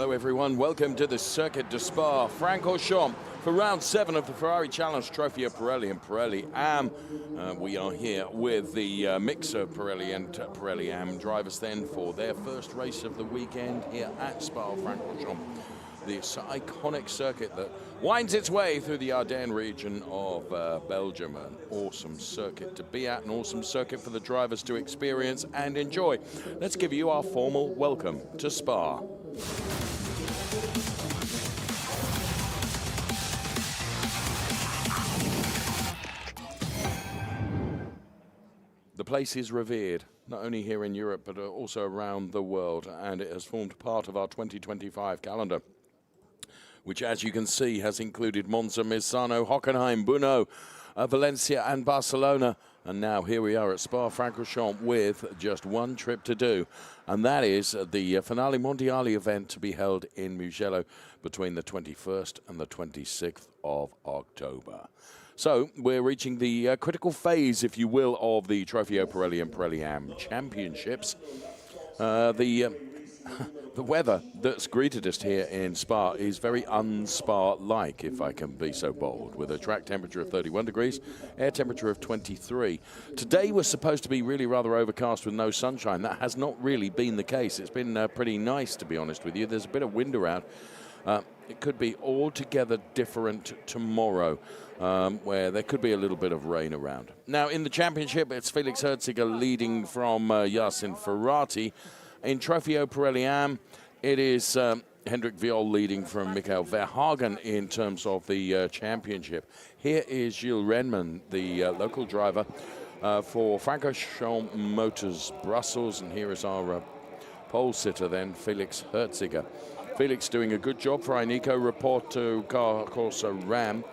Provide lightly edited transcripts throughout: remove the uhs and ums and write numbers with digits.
Hello everyone, welcome to the Circuit de Spa-Francorchamps for round 7 of the Ferrari Challenge Trofeo Pirelli and Pirelli Am. We are here with the mix of Pirelli and Pirelli Am drivers then for their first race of the weekend here at Spa-Francorchamps. This iconic circuit that winds its way through the Ardennes region of Belgium. An awesome circuit to be at, an awesome circuit for the drivers to experience and enjoy. Let's give you our formal welcome to Spa. The place is revered, not only here in Europe, but also around the world, and it has formed part of our 2025 calendar, which, as you can see, has included Monza, Misano, Hockenheim, Brno, Valencia and Barcelona. And now here we are at Spa-Francorchamps with just one trip to do, and that is the Finale Mondiale event to be held in Mugello between the 21st and the 26th of October. So we're reaching the critical phase, if you will, of the Trofeo Pirelli and Pirelli Am Championships. The weather that's greeted us here in Spa is very un-Spa-like, if I can be so bold, with a track temperature of 31 degrees, air temperature of 23. Today was supposed to be really rather overcast with no sunshine. That has not really been the case. It's been pretty nice, to be honest with you. There's a bit of wind around. It could be altogether different tomorrow, where there could be a little bit of rain around. Now, in the championship, it's Felix Herziger leading from Yacine Ferrati. In Trofeo Pirelli Am, it is Hendrik Viol leading from Michael Verhagen in terms of the championship. Here is Gilles Renman, the local driver for Francorchamps Motors Brussels, and here is our pole sitter then, Felix Herziger. Felix doing a good job for Ineco Reporto Corsa Ram.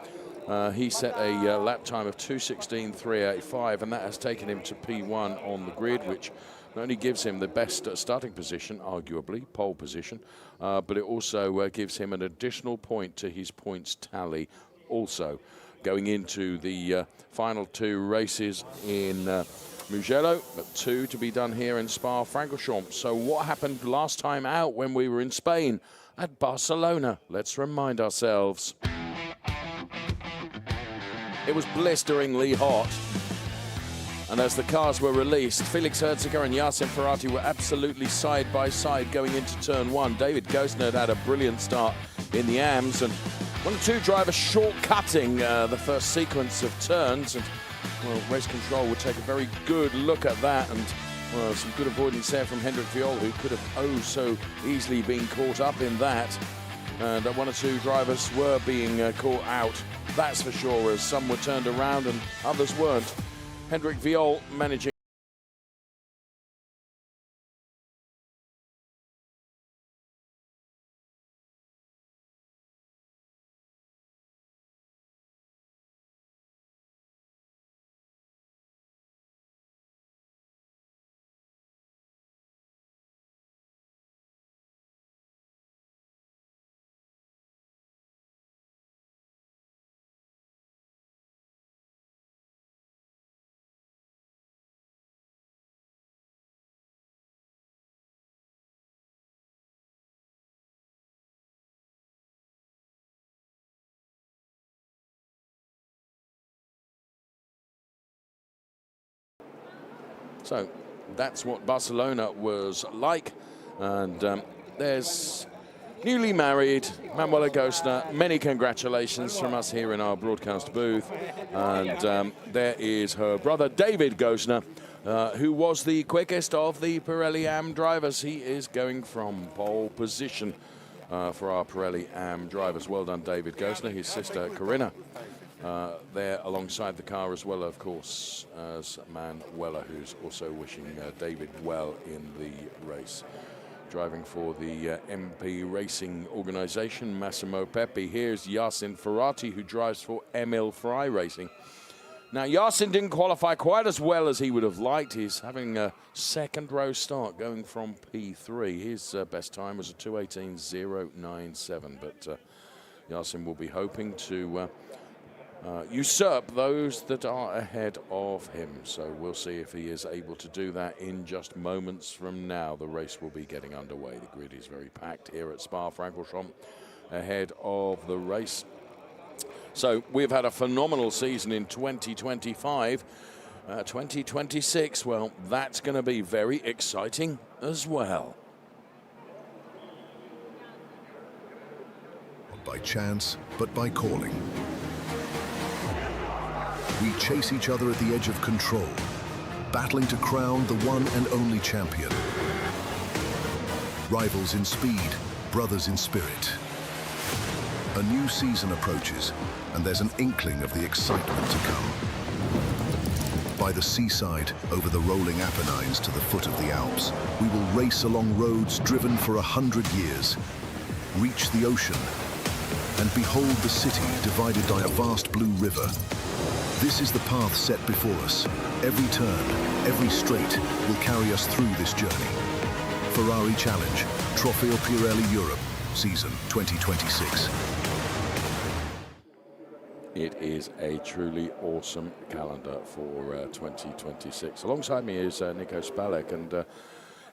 He set a lap time of 2:16.385, and that has taken him to P1 on the grid, which not only gives him the best starting position, arguably, pole position, but it also gives him an additional point to his points tally also. Going into the final 2 races in Mugello, but 2 to be done here in Spa-Francorchamps. So what happened last time out when we were in Spain at Barcelona? Let's remind ourselves. It was blisteringly hot. And as the cars were released, Felix Herziger and Yacine Ferrati were absolutely side by side going into turn 1. David Gosner had a brilliant start in the AMs, and 1 or 2 drivers shortcutting the first sequence of turns. And well, race control would take a very good look at that, and well, some good avoidance there from Hendrik Viol, who could have oh so easily been caught up in that. And 1 or 2 drivers were being caught out, that's for sure, as some were turned around and others weren't. Hendrik Viol managing. So that's what Barcelona was like, and there's newly married Manuela Gosner. Many congratulations from us here in our broadcast booth, and there is her brother David Gosner, who was the quickest of the Pirelli Am drivers. He is going from pole position for our Pirelli Am drivers. Well done, David Gosner. His sister Corinna there alongside the car as well, of course, as Manuela, who's also wishing David well in the race. Driving for the MP Racing organization, Massimo Peppi. Here's Yacine Ferrati, who drives for Emil Frey Racing. Now, Yacine didn't qualify quite as well as he would have liked. He's having a second row start, going from P3. His best time was a 2:18.097, but Yacine will be hoping to usurp those that are ahead of him. So we'll see if he is able to do that in just moments from now. The race will be getting underway. The grid is very packed here at Spa-Francorchamps ahead of the race. So we've had a phenomenal season in 2025. 2026, well, that's going to be very exciting as well. Not by chance, but by calling. We chase each other at the edge of control, battling to crown the one and only champion. Rivals in speed, brothers in spirit. A new season approaches, and there's an inkling of the excitement to come. By the seaside, over the rolling Apennines to the foot of the Alps, we will race along roads driven for 100 years, reach the ocean, and behold the city divided by a vast blue river. This is the path set before us. Every turn, every straight will carry us through this journey. Ferrari Challenge, Trofeo Pirelli Europe, season 2026. It is a truly awesome calendar for 2026. Alongside me is Nico Spalek, and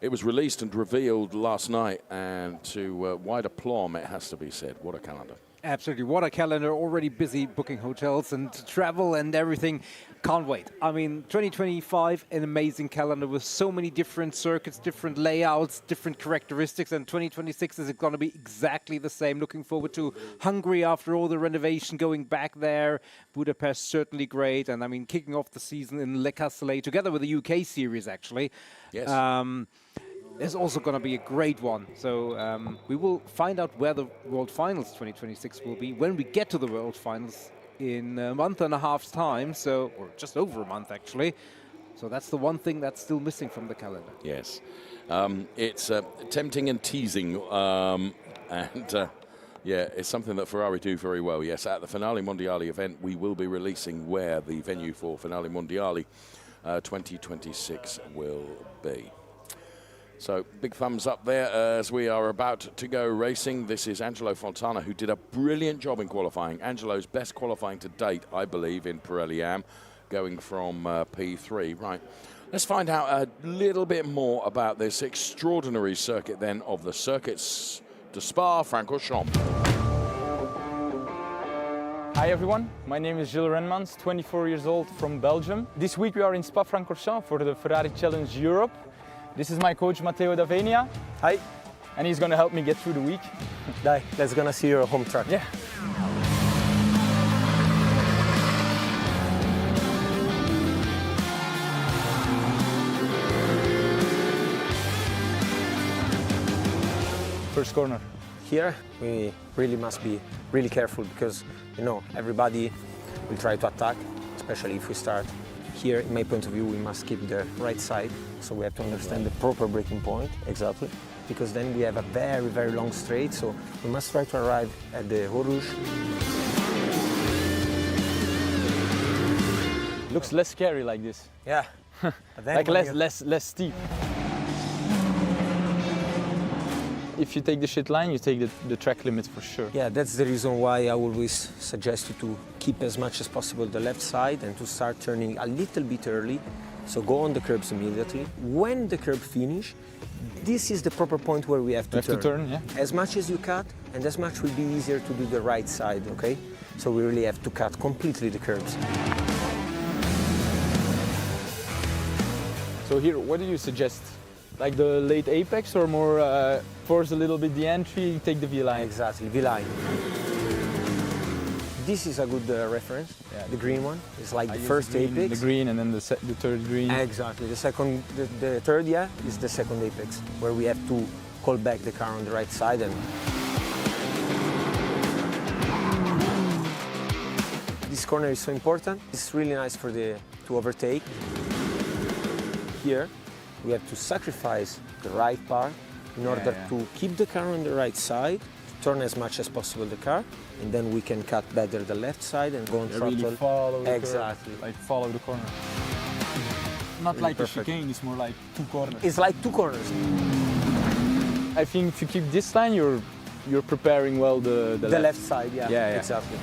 it was released and revealed last night, and to wide aplomb, it has to be said. What a calendar. Absolutely. What a calendar. Already busy booking hotels and travel and everything. Can't wait. I mean, 2025, an amazing calendar with so many different circuits, different layouts, different characteristics. And 2026 is going to be exactly the same. Looking forward to Hungary after all the renovation, going back there. Budapest, certainly great. And I mean, kicking off the season in Le Castellet together with the UK series, actually. Yes. There's also going to be a great one. So we will find out where the World Finals 2026 will be when we get to the World Finals in a month and a half's time. So, or just over a month, actually. So that's the one thing that's still missing from the calendar. Yes. It's tempting and teasing. Yeah, it's something that Ferrari do very well. Yes, at the Finale Mondiali event, we will be releasing where the venue for Finale Mondiali 2026 will be. So big thumbs up there as we are about to go racing. This is Angelo Fontana, who did a brilliant job in qualifying. Angelo's best qualifying to date, I believe, in Pirelli Am, going from P3. Right, let's find out a little bit more about this extraordinary circuit then of the circuits de Spa-Francorchamps. Hi everyone, my name is Gilles Renmans, 24 years old from Belgium. This week we are in Spa-Francorchamps for the Ferrari Challenge Europe. This is my coach Matteo Davenia. Hi. And he's going to help me get through the week. Let's gonna see your home track. Yeah. First corner. Here we really must be really careful because everybody will try to attack, especially if we start. Here, in my point of view, we must keep the right side, so we have to understand the proper braking point, exactly, because then we have a very, very long straight, so we must try to arrive at the Horlouge. Looks less scary like this. Yeah. Like less steep. If you take the shit line, you take the track limits for sure. Yeah, that's the reason why I always suggest you to keep as much as possible the left side and to start turning a little bit early. So go on the curbs immediately. When the curb finish, this is the proper point where we have to turn. Yeah. As much as you cut, and as much will be easier to do the right side, okay? So we really have to cut completely the curbs. So here, what do you suggest? Like the late apex or more force a little bit the entry, take the V-line? Exactly, V-line. This is a good reference, the green one. It's like the first apex. The green and then the third green. Exactly, the third, is the second apex, where we have to call back the car on the right side. And this corner is so important. It's really nice to overtake. Here, we have to sacrifice the right part in order to keep the car on the right side, turn as much as possible the car, and then we can cut better the left side and go on throttle. Really follow the exactly. curve, like follow the corner. Not really like perfect. A chicane, it's more like two corners. It's like two corners. I think if you keep this line, you're preparing well the left side, yeah, yeah. Exactly.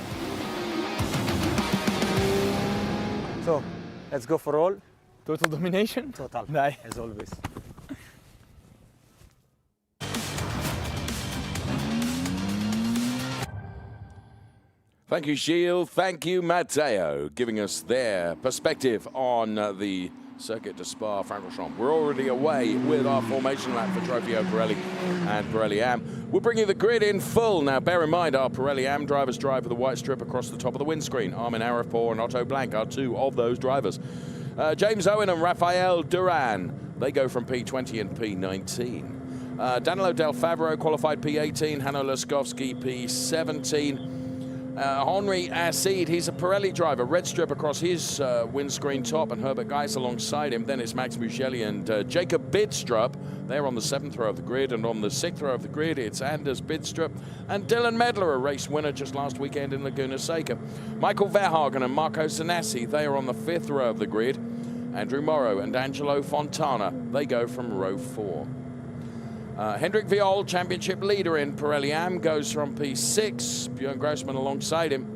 So, let's go for all. Total domination? Total, Nee. as always. Thank you, Gilles. Thank you, Matteo, giving us their perspective on the circuit to Spa-Francorchamps. We're already away with our formation lap for Trofeo, Pirelli and Pirelli Am. We'll bring you the grid in full. Now, bear in mind, our Pirelli Am drivers drive with a white strip across the top of the windscreen. Armin Arapour and Otto Blank are two of those drivers. James Owen and Rafael Duran, they go from P20 and P19. Danilo Del Favero qualified P18, Hanno Laskowski P17. Henri Acid, he's a Pirelli driver, red strip across his windscreen top, and Herbert Geis alongside him. Then it's Max Mugelli and Jacob Bidstrup. They're on the 7th row of the grid, and on the 6th row of the grid, it's Anders Bidstrup and Dylan Medler, a race winner just last weekend in Laguna Seca. Michael Verhagen and Marco Sanassi, they are on the 5th row of the grid. Andrew Morrow and Angelo Fontana, they go from row 4. Hendrik Viol, championship leader in Pirelli Am, goes from P6. Björn Grossman alongside him.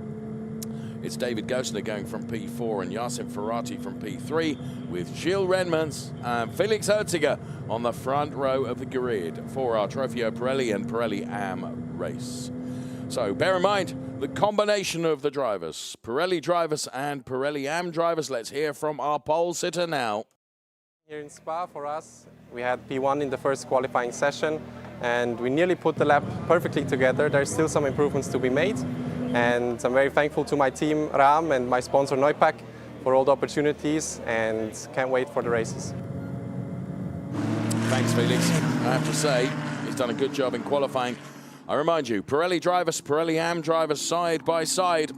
It's David Gosner going from P4 and Yasin Ferrati from P3, with Gilles Renmans and Felix Herziger on the front row of the grid for our Trofeo Pirelli and Pirelli Am race. So bear in mind the combination of the drivers, Pirelli drivers and Pirelli Am drivers. Let's hear from our pole sitter now. Here in Spa, for us, we had P1 in the first qualifying session, and we nearly put the lap perfectly together. There's still some improvements to be made, and I'm very thankful to my team, Ram, and my sponsor, Neupack, for all the opportunities, and can't wait for the races. Thanks, Felix. I have to say, he's done a good job in qualifying. I remind you, Pirelli drivers, Pirelli Am drivers side by side,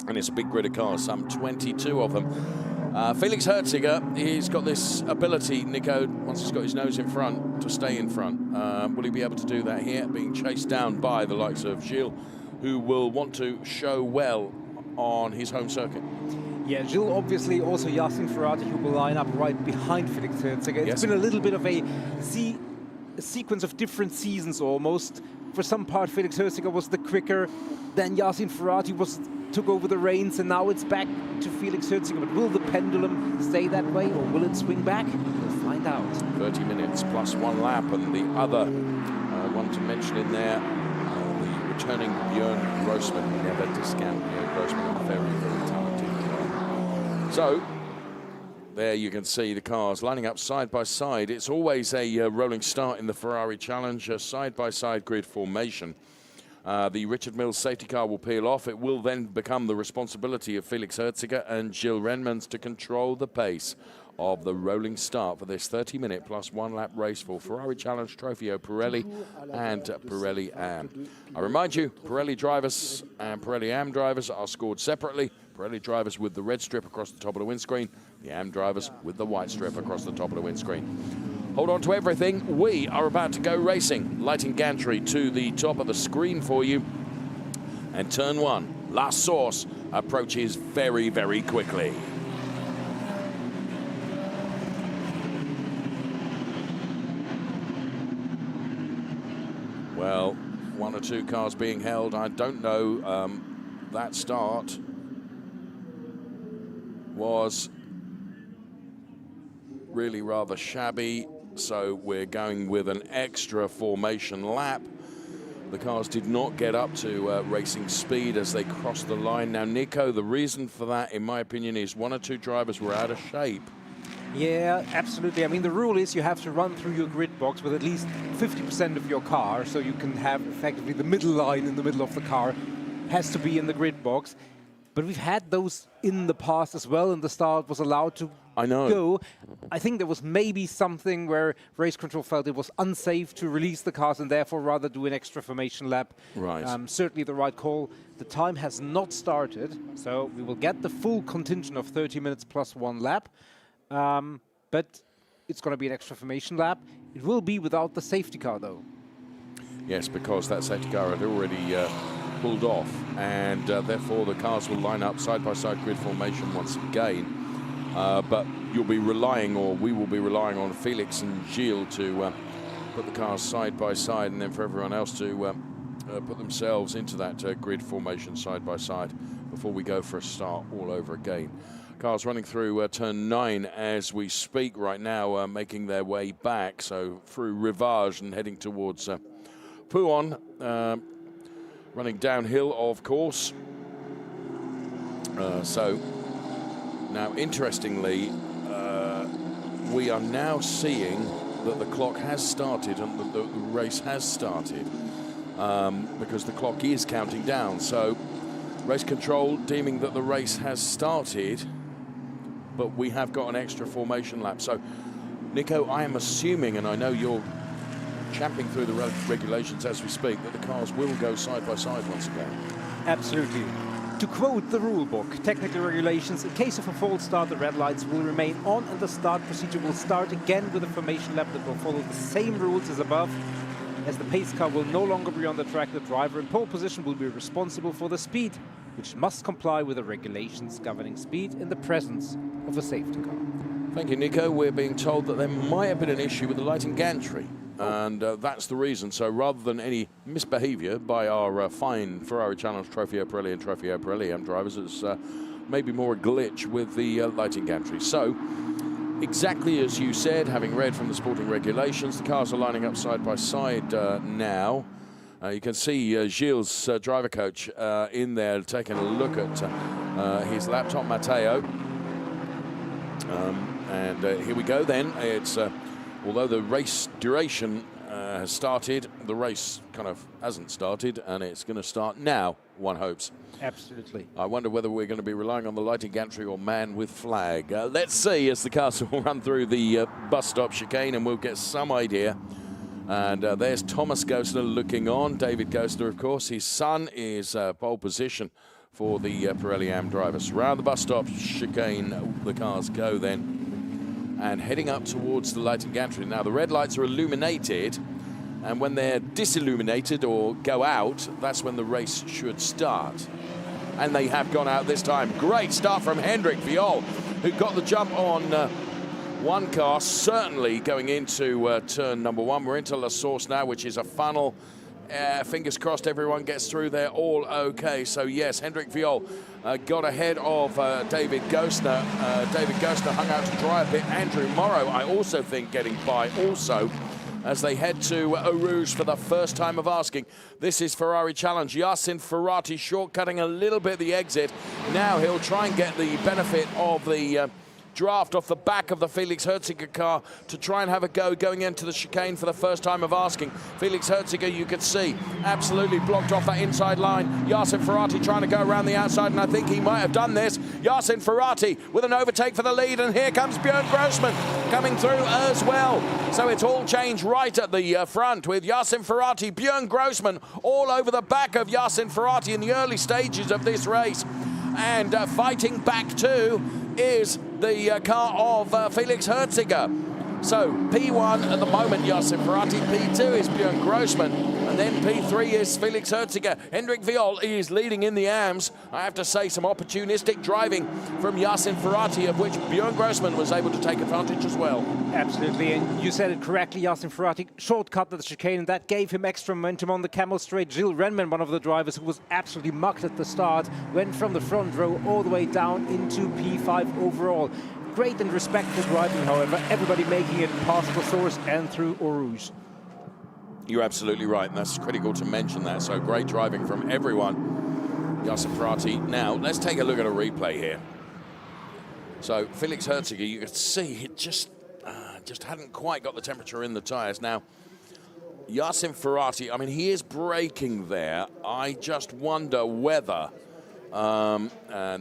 and it's a big grid of cars, some 22 of them. Felix Herziger, he's got this ability, Nico, once he's got his nose in front, to stay in front. Will he be able to do that here? Being chased down by the likes of Gilles, who will want to show well on his home circuit. Yeah, Gilles, obviously, also Yasin Ferrati, who will line up right behind Felix Herziger. It's been a little bit of a sequence of different seasons almost. For some part, Felix Herziger was the quicker, then Yasin Ferrati took over the reins, and now it's back to Felix Herziger. But will the pendulum stay that way, or will it swing back? We'll find out. 30 minutes plus 1 lap, and the other one to mention in there, the returning Björn Grossman. Never discount Björn Grossman, a very, very talented car. So, there you can see the cars lining up side by side. It's always a rolling start in the Ferrari Challenge, a side-by-side grid formation. The Richard Mills safety car will peel off. It will then become the responsibility of Felix Herziger and Gilles Renmans to control the pace of the rolling start for this 30-minute plus 1 lap race for Ferrari Challenge, Trofeo Pirelli and Pirelli Am. I remind you, Pirelli drivers and Pirelli Am drivers are scored separately. Pirelli drivers with the red strip across the top of the windscreen, the Am drivers with the white strip across the top of the windscreen. Hold on to everything. We are about to go racing. Lighting gantry to the top of the screen for you. And turn 1, last source, approaches very, very quickly. Well, 1 or 2 cars being held. I don't know. That start was really rather shabby. So we're going with an extra formation lap. The cars did not get up to racing speed as they crossed the line. Now, Nico, the reason for that, in my opinion, is 1 or 2 drivers were out of shape. Yeah, absolutely. I mean, the rule is you have to run through your grid box with at least 50% of your car, so you can have effectively the middle line in the middle of the car has to be in the grid box. But we've had those in the past as well, and the start was allowed to go. I think there was maybe something where race control felt it was unsafe to release the cars and therefore rather do an extra formation lap. Right. Certainly the right call. The time has not started, so we will get the full contingent of 30 minutes plus 1 lap. But it's going to be an extra formation lap. It will be without the safety car, though. Yes, because that safety car had already pulled off, and therefore the cars will line up side-by-side grid formation once again. But you'll be relying, or we will be relying on Felix and Gilles to put the cars side-by-side, and then for everyone else to put themselves into that grid formation side-by-side before we go for a start all over again. Cars running through turn 9 as we speak right now, making their way back. So through Rivage and heading towards Podium, running downhill, of course. So now, interestingly, we are now seeing that the clock has started and that the race has started because the clock is counting down. So race control deeming that the race has started, but we have got an extra formation lap. So, Nico, I am assuming, and I know you're champing through the regulations as we speak, that the cars will go side by side once again. Absolutely. To quote the rule book, technical regulations, in case of a false start, the red lights will remain on and the start procedure will start again with a formation lap that will follow the same rules as above. As the pace car will no longer be on the track, the driver in pole position will be responsible for the speed, which must comply with the regulations governing speed in the presence of a safety car. Thank you, Nico. We're being told that there might have been an issue with the lighting gantry, and that's the reason. So rather than any misbehavior by our fine Ferrari Challenge Trofeo Pirelli and Trofeo Pirelli drivers, it's maybe more a glitch with the lighting gantry. So, exactly as you said, having read from the sporting regulations, the cars are lining up side by side now. You can see Gilles' driver coach in there taking a look at his laptop, Matteo. And here we go then. It's although the race duration has started, the race kind of hasn't started, and it's going to start now, one hopes. Absolutely. I wonder whether we're going to be relying on the lighting gantry or man with flag. Let's see as the cars will run through the bus stop chicane, and we'll get some idea. And there's Thomas Gosler looking on. David Gosler, of course, his son is pole position for the Pirelli Am drivers. Round the bus stop chicane, the cars go then, and heading up towards the lighting gantry. Now, the red lights are illuminated, and when they're disilluminated or go out, that's when the race should start. And they have gone out this time. Great start from Hendrik Viol, who got the jump on one car, certainly going into turn number 1. We're into La Source now, which is a funnel. Fingers crossed everyone gets through there all okay. So yes, Hendrik Viol got ahead of David Gosner. David Gosner hung out to dry a bit. Andrew Morrow, I also think, getting by also as they head to Eau Rouge for the first time of asking. This is Ferrari Challenge. Yassin Ferrati shortcutting a little bit the exit. Now he'll try and get the benefit of the draft off the back of the Felix Herziger car to try and have a go going into the chicane for the first time of asking. Felix Herziger, you could see, absolutely blocked off that inside line. Yassin Ferrati trying to go around the outside, and I think he might have done this. Yassin Ferrati with an overtake for the lead, and here comes Björn Grossman coming through as well. So it's all changed right at the front with Yassin Ferrati, Björn Grossman all over the back of Yassin Ferrati in the early stages of this race. And fighting back too is the car of Felix Herziger. So P1 at the moment, Yassin Ferrati. P2 is Björn Grossman. And then P3 is Felix Herziger. Hendrik Viol is leading in the AMS. I have to say, some opportunistic driving from Yassin Ferrati, of which Björn Grossman was able to take advantage as well. Absolutely, and you said it correctly, Yassin Ferrati shortcut the chicane, and that gave him extra momentum on the camel straight. Gilles Renman, one of the drivers who was absolutely mucked at the start, went from the front row all the way down into P5 overall. Great and respectful driving, however, everybody making it past the source and through Eau Rouge. You're absolutely right, and that's critical to mention that. So great driving from everyone. Yassin Ferrati. Now, let's take a look at a replay here. So Felix Herziger, you could see he just hadn't quite got the temperature in the tyres. Now, Yassin Ferrati, I mean, he is braking there. I just wonder whether, and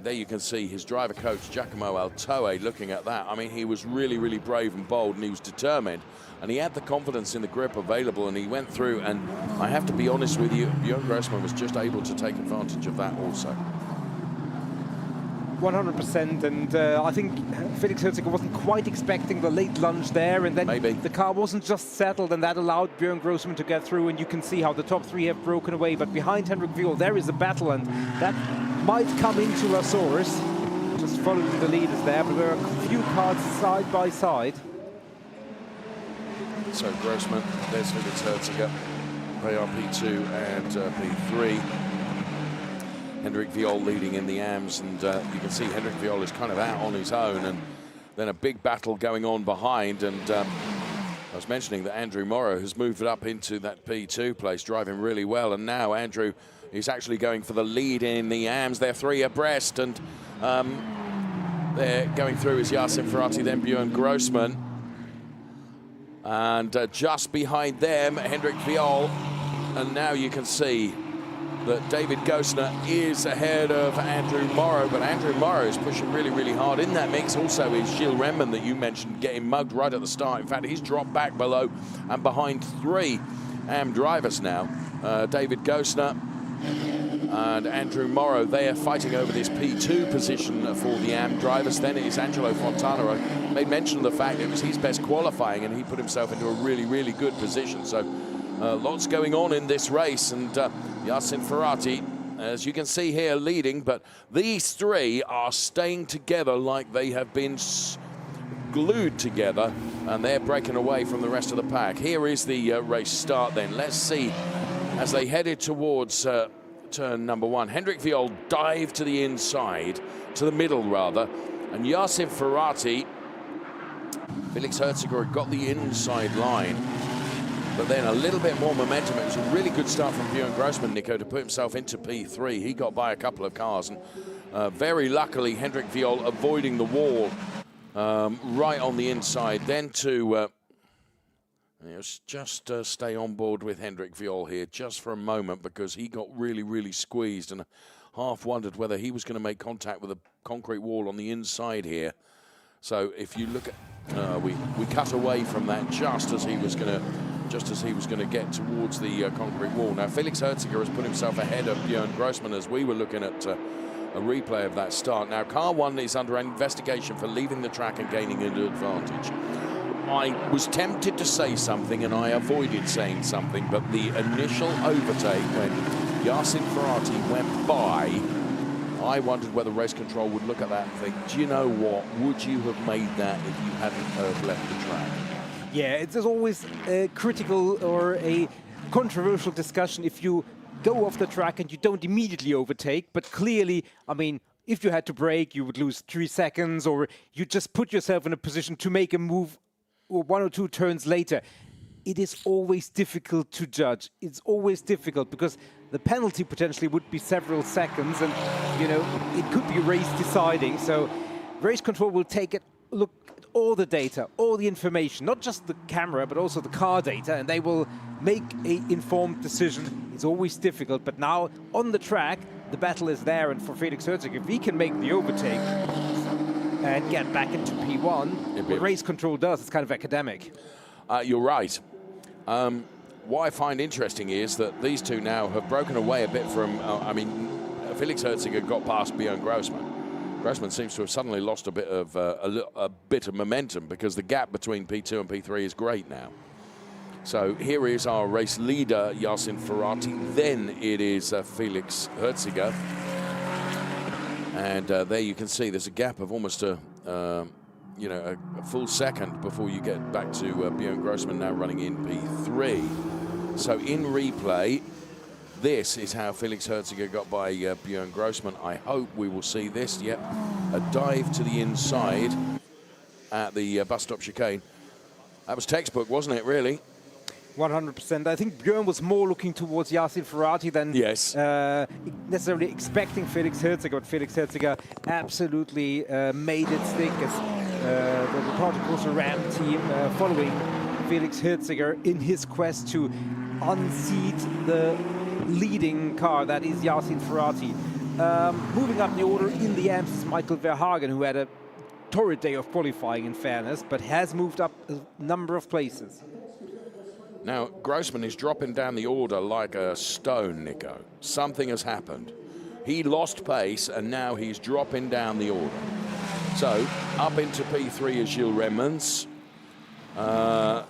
there you can see his driver coach, Giacomo Altoe, looking at that. I mean, he was really, really brave and bold, and he was determined. And he had the confidence in the grip available, and he went through. And I have to be honest with you, Björn Grossman was just able to take advantage of that also. 100%, and I think Felix Herziger wasn't quite expecting the late lunge there, and then Maybe the car wasn't just settled, and that allowed Björn Grossman to get through, and you can see how the top three have broken away. But behind Hendrik Viol, there is a battle, and that might come into La Source. Just following the leaders there, but there are a few cars side by side. So Grossman, there's Felix Herziger. They are P2 and P3. Hendrik Viol leading in the AMs, and you can see Hendrik Viol is kind of out on his own, and then a big battle going on behind. And I was mentioning that Andrew Morrow has moved up into that P2 place, driving really well, and now Andrew is actually going for the lead in the AMs. They're 3 abreast, and they're going through is Yasin Ferrati, then Björn Grossman. And just behind them, Hendrik Viol. And now you can see that David Gosner is ahead of Andrew Morrow, but Andrew Morrow is pushing really, really hard. In that mix also is Gilles Renman that you mentioned, getting mugged right at the start. In fact, he's dropped back below and behind 3 AM drivers now. David Gosner and Andrew Morrow, they are fighting over this P2 position for the AM drivers. Then it is Angelo Fontana. I made mention of the fact it was his best qualifying, and he put himself into a really, really good position. So lots going on in this race, and Yasin Ferrati, as you can see here, leading, but these 3 are staying together like they have been glued together, and they're breaking away from the rest of the pack. Here is the race start then. Let's see, as they headed towards turn number 1, Hendrik Viol dived to the inside, to the middle rather, and Yasin Ferrati, Felix Herziger got the inside line, but then a little bit more momentum. It was a really good start from Björn Grossman, Nico, to put himself into P3. He got by a couple of cars, and very luckily Hendrik Viol avoiding the wall right on the inside. Then to just stay on board with Hendrik Viol here just for a moment, because he got really, really squeezed, and half wondered whether he was going to make contact with a concrete wall on the inside here. So if you look at, we cut away from that just as he was going to get towards the concrete wall. Now Felix Herziger has put himself ahead of Björn Grossman as we were looking at a replay of that start. Now car 1 is under investigation for leaving the track and gaining an advantage. I was tempted to say something and I avoided saying something, but the initial overtake when Yasin Ferrati went by, I wondered whether race control would look at that and think, do you know what, would you have made that if you hadn't left the track? Yeah, it's always a critical or a controversial discussion if you go off the track and you don't immediately overtake, but clearly, I mean, if you had to brake, you would lose 3 seconds, or you just put yourself in a position to make a move or 1 or 2 turns later. It is always difficult to judge. It's always difficult because the penalty potentially would be several seconds, and you know it could be race deciding. So race control will take a look at all the data, all the information, not just the camera but also the car data, and they will make an informed decision. It's always difficult, but now on the track the battle is there, and for Felix Herziger, if he can make the overtake and get back into P1, what race control does, it's kind of academic. You're right. What I find interesting is that these two now have broken away a bit from, Felix Herziger got past Björn Grossman. Grossman seems to have suddenly lost a bit of momentum, because the gap between P2 and P3 is great now. So here is our race leader, Yasin Ferrati. Then it is Felix Herziger. And there you can see there's a gap of almost a full second before you get back to Björn Grossman now running in P3. So in replay, this is how Felix Herziger got by Björn Grossman. I hope we will see this. Yep, a dive to the inside at the bus stop chicane. That was textbook, wasn't it, really? 100%. I think Björn was more looking towards Yasin Ferrati than necessarily expecting Felix Herziger, but Felix Herziger absolutely made it stick as the Spa-Francorchamps team following Felix Herziger in his quest to unseat the leading car, that is Yasin Ferrati. Moving up the order in the AMs is Michael Verhagen, who had a torrid day of qualifying in fairness, but has moved up a number of places. Now, Grossman is dropping down the order like a stone, Nico. Something has happened. He lost pace, and now he's dropping down the order. So, up into P3 is Gilles Renmans.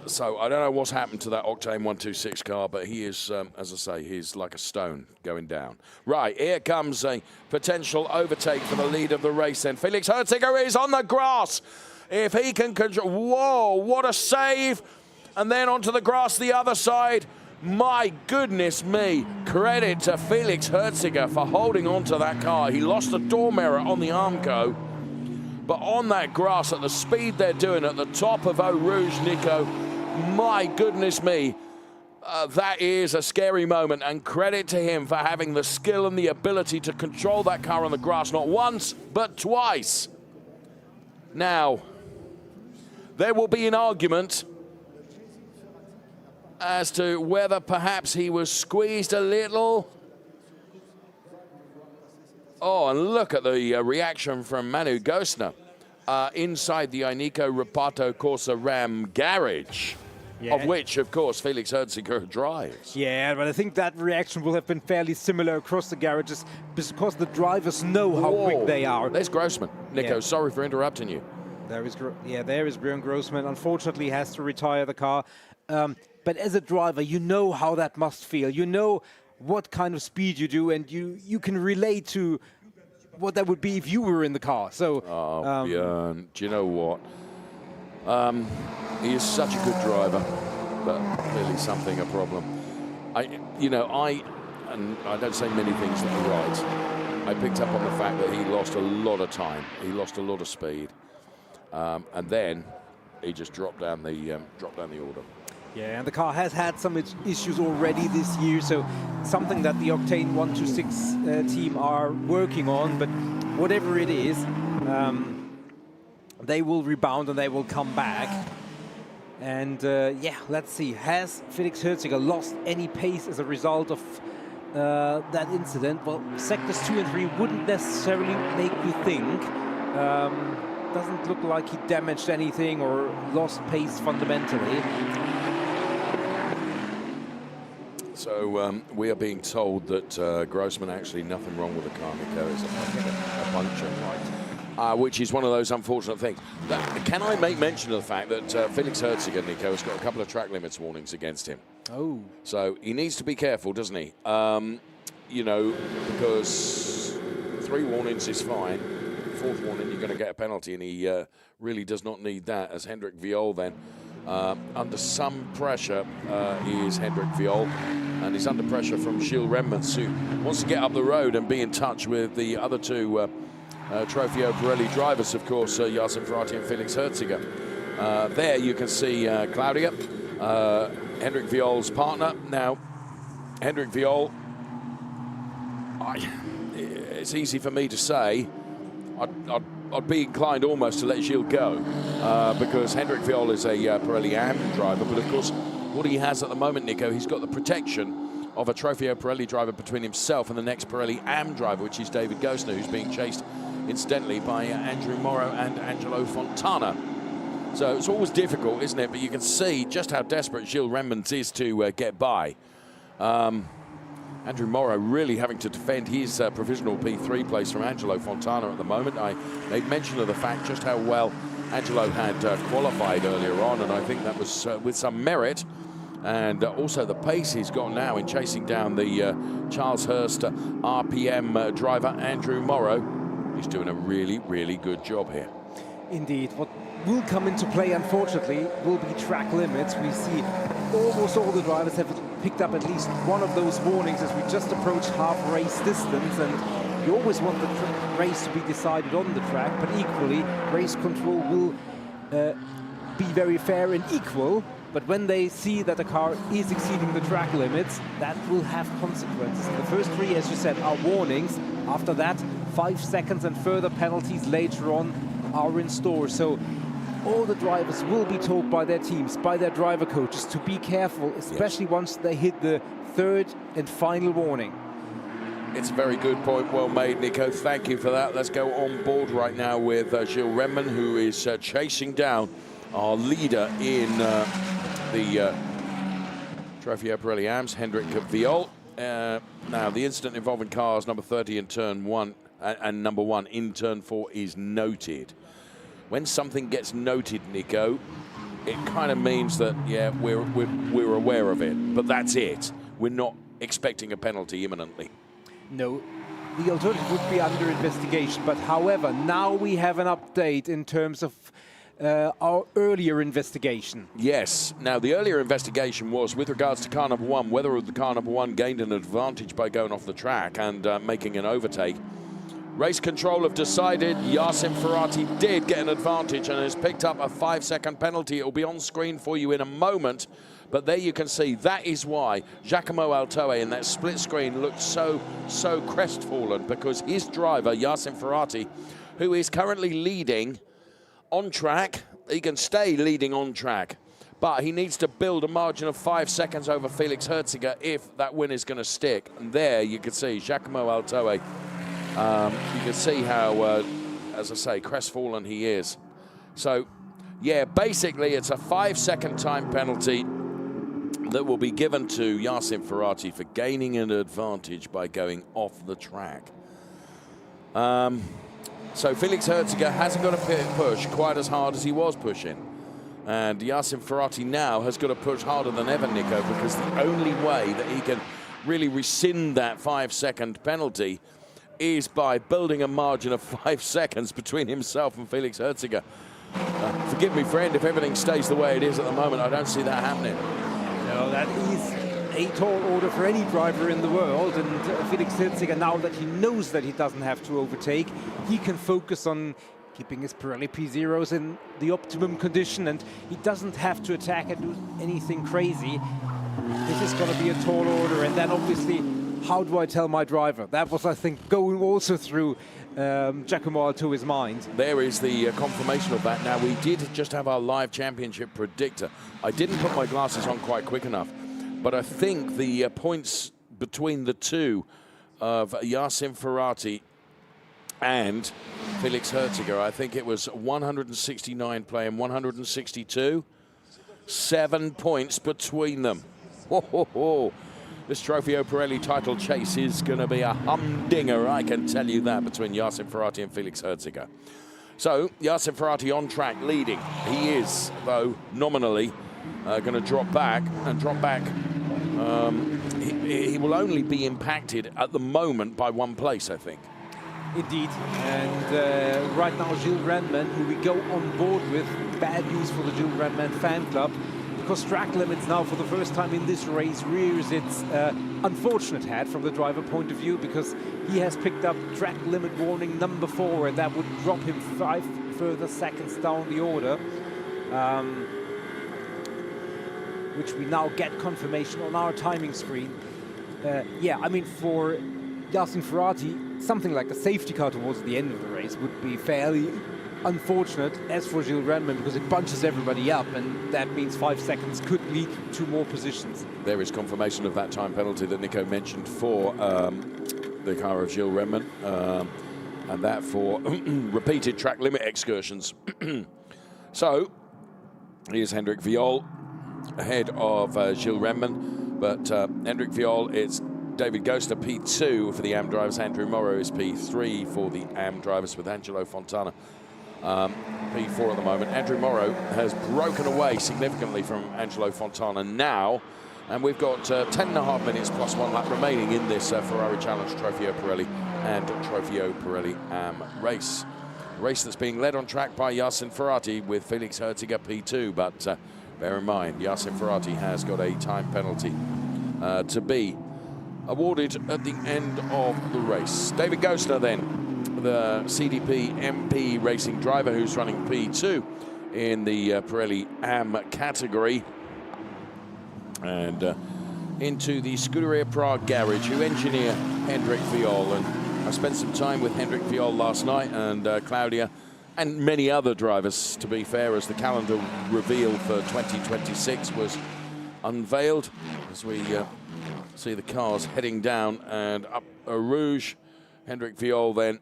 So, I don't know what's happened to that Octane 126 car, but he is, as I say, he's like a stone going down. Right, here comes a potential overtake for the lead of the race then. Felix Herziger is on the grass. If he can control... Whoa, what a save! And then onto the grass the other side. My goodness me, credit to Felix Herziger for holding on to that car. He lost the door mirror on the Armco, but on that grass at the speed they're doing at the top of Eau Rouge, Nico, my goodness me, that is a scary moment, and credit to him for having the skill and the ability to control that car on the grass, not once, but twice. Now, there will be an argument as to whether perhaps he was squeezed a little. Oh, and look at the reaction from Manu Gosner inside the Ineco Reparto Corsa Ram garage, of which, of course, Felix Herziger drives. Yeah, but I think that reaction will have been fairly similar across the garages because the drivers know how quick they are. There's Grossman. Nico, sorry for interrupting you. There is Björn Grossman. Unfortunately, has to retire the car. But as a driver, you know how that must feel. You know what kind of speed you do, and you can relate to what that would be if you were in the car. So, Björn, do you know what? He is such a good driver, but clearly something a problem. I don't say many things that are right. I picked up on the fact that he lost a lot of time. He lost a lot of speed, and then he just dropped down the order. yeah, and the car has had some issues already this year, so something that the Octane 126 team are working on. But whatever it is, they will rebound and they will come back. And yeah, let's see. Has Felix Herziger lost any pace as a result of that incident? Well, sectors 2 and 3 wouldn't necessarily make you think. Doesn't look like he damaged anything or lost pace fundamentally. So we are being told that Grossman, actually nothing wrong with the car, Nico. It's a puncture. Which is one of those unfortunate things. Can I make mention of the fact that Felix Herziger, Nico, has got a couple of track limits warnings against him? Oh. So he needs to be careful, doesn't he? You know, because 3 warnings is fine. 4th warning, you're going to get a penalty, and he really does not need that, as Hendrik Viol then, under some pressure, is Hendrik Viol, and he's under pressure from Gilles Renmans, who wants to get up the road and be in touch with the other 2 Trofeo Pirelli drivers, of course, Jarsen Ferrati and Felix Herziger. There you can see Claudia, Hendrik Viol's partner. Now, Hendrik Viol, it's easy for me to say, I'd be inclined almost to let Gilles go, because Hendrik Viol is a Pirelli AM driver, but of course, what he has at the moment, Nico, he's got the protection of a Trofeo Pirelli driver between himself and the next Pirelli AM driver, which is David Gosner, who's being chased, incidentally, by Andrew Morrow and Angelo Fontana. So it's always difficult, isn't it? But you can see just how desperate Gilles Renmans is to get by. Andrew Morrow really having to defend his provisional P3 place from Angelo Fontana at the moment. I made mention of the fact just how well Angelo had qualified earlier on, and I think that was with some merit. And also the pace he's got now in chasing down the Charles Hurst RPM driver, Andrew Morrow. He's doing a really, really good job here. Indeed. What will come into play, unfortunately, will be track limits. We see almost all the drivers have picked up at least one of those warnings as we just approach half race distance, and you always want the race to be decided on the track, but equally race control will be very fair and equal. But when they see that the car is exceeding the track limits, that will have consequences. The first 3, as you said, are warnings. After that, 5 seconds and further penalties later on are in store. So all the drivers will be told by their teams, by their driver coaches, to be careful, especially once they hit the 3rd and final warning. It's a very good point, well made, Nico. Thank you for that. Let's go on board right now with Gilles Renmans, who is chasing down our leader in the Trofeo Pirelli AMS, Hendrik Viol. Now, the incident involving cars number 30 in turn 1 and number 1 in turn 4 is noted. When something gets noted, Nico, it kind of means that, yeah, we're aware of it, but that's it. We're not expecting a penalty imminently. No, the alternative would be under investigation. But however, now we have an update in terms of our earlier investigation. Yes. Now, the earlier investigation was with regards to car number 1, whether the car number 1 gained an advantage by going off the track and making an overtake. Race control have decided Yassin Ferrari did get an advantage and has picked up a 5-second penalty. It will be on screen for you in a moment. But there you can see that is why Giacomo Altoe in that split screen looked so crestfallen, because his driver, Yassin Ferrari, who is currently leading on track, he can stay leading on track, but he needs to build a margin of 5 seconds over Felix Herziger if that win is going to stick. And there you can see Giacomo Altoe. You can see how, as I say, crestfallen he is. So, yeah, basically it's a 5-second time penalty that will be given to Yassin Ferrari for gaining an advantage by going off the track. So Felix Herziger hasn't got to push quite as hard as he was pushing. And Yassin Ferrari now has got to push harder than ever, Nico, because the only way that he can really rescind that 5-second penalty is by building a margin of 5 seconds between himself and Felix Herziger. Forgive me, friend, if everything stays the way it is at the moment, I don't see that happening. No, that is a tall order for any driver in the world, and Felix Herziger, now that he knows that he doesn't have to overtake, he can focus on keeping his Pirelli P0s in the optimum condition, and he doesn't have to attack and do anything crazy. This is going to be a tall order, and then obviously, how do I tell my driver? That was, I think, going also through Giacomo Altoe's mind. There is the confirmation of that. Now, we did just have our live championship predictor. I didn't put my glasses on quite quick enough, but I think the points between the two of Yassin Ferrari and Felix Herziger, I think it was 169 playing 162. 7 points between them. Ho, ho, ho. This Trofeo Pirelli title chase is going to be a humdinger, I can tell you that, between Yassin Ferrari and Felix Herziger. So, Yassin Ferrari on track, leading. He is, though, nominally going to drop back, and drop back. He will only be impacted at the moment by 1 place, I think. Indeed, and right now Gilles Renman, who we go on board with, bad news for the Gilles Renman fan club, because track limits now for the first time in this race rears its unfortunate head from the driver point of view, because he has picked up track limit warning number 4, and that would drop him 5 further seconds down the order, which we now get confirmation on our timing screen. Yeah, I mean, for Yassin Ferrari, something like a safety car towards the end of the race would be fairly unfortunate, as for Gilles Renman, because it bunches everybody up, and that means 5 seconds could lead to more positions. There is confirmation of that time penalty that Nico mentioned for the car of Gilles Renman, and that for repeated track limit excursions. So, here's Hendrik Viol ahead of Gilles Renman, but Hendrik Viol, it's David Goster P2 for the AM drivers. Andrew Morrow is P3 for the AM drivers, with Angelo Fontana P4 at the moment. Andrew Morrow has broken away significantly from Angelo Fontana now, and we've got 10.5 minutes plus 1 lap remaining in this Ferrari Challenge Trofeo Pirelli and Trofeo Pirelli AM race. Race that's being led on track by Yassin Ferrari with Felix Herziger P2, but bear in mind, Yassin Ferrari has got a time penalty to be awarded at the end of the race. David Goster then, the CDP MP racing driver, who's running P2 in the Pirelli AM category. And into the Scuderia Prague garage, who engineer Hendrik Viol. And I spent some time with Hendrik Viol last night, and Claudia, and many other drivers, to be fair, as the calendar reveal for 2026 was unveiled, as we see the cars heading down and up a Rouge. Hendrik Viol then.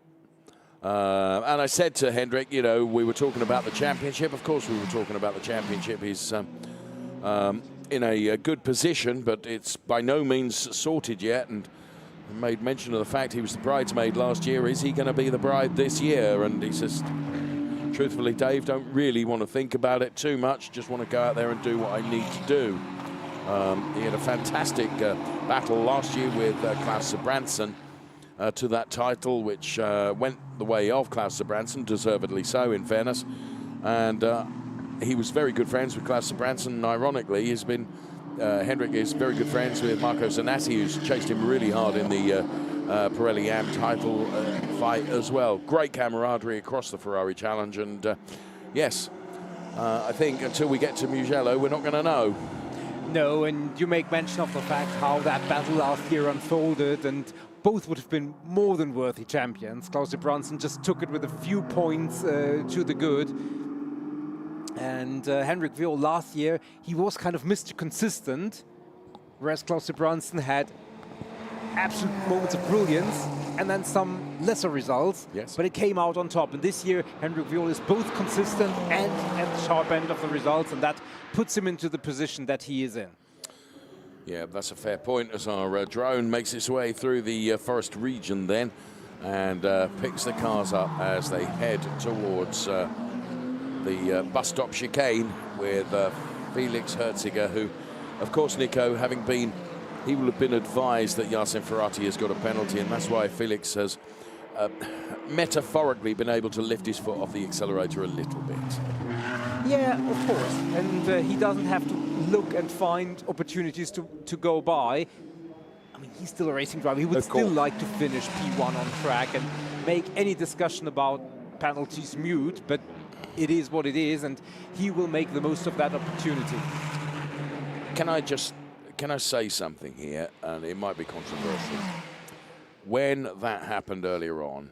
And I said to Hendrik, you know, we were talking about the championship. Of course we were talking about the championship. He's in a good position, but it's by no means sorted yet. And I made mention of the fact he was the bridesmaid last year. Is he going to be the bride this year? And he says, truthfully, Dave, don't really want to think about it too much. Just want to go out there and do what I need to do. He had a fantastic battle last year with Klaus Sabranson to that title, which went the way of Klaus Sabranson, deservedly so, in fairness. And he was very good friends with Klaus Branson. Ironically, Hendrik is very good friends with Marco Zanatti, who's chased him really hard in the Pirelli AM title fight as well. Great camaraderie across the Ferrari Challenge, and yes, I think until we get to Mugello, we're not going to know. No, and you make mention of the fact how that battle last year unfolded, and both would have been more than worthy champions. Klaus Branson just took it with a few points to the good. And Hendrik Viol last year, he was kind of Mr. Consistent, whereas Klaus Branson had absolute moments of brilliance and then some lesser results, yes, but it came out on top. And this year, Hendrik Viol is both consistent and at the sharp end of the results, and that puts him into the position that he is in. Yeah, that's a fair point, as our drone makes its way through the forest region then, and picks the cars up as they head towards the bus stop chicane with Felix Herziger, who, of course, Nico, he will have been advised that Yassin Ferrati has got a penalty, and that's why Felix has metaphorically been able to lift his foot off the accelerator a little bit. Yeah, of course, and he doesn't have to look and find opportunities to go by. I mean, he's still a racing driver. He would still like to finish P1 on track and make any discussion about penalties mute, but it is what it is, and he will make the most of that opportunity. Can I say something here, and it might be controversial? When that happened earlier on,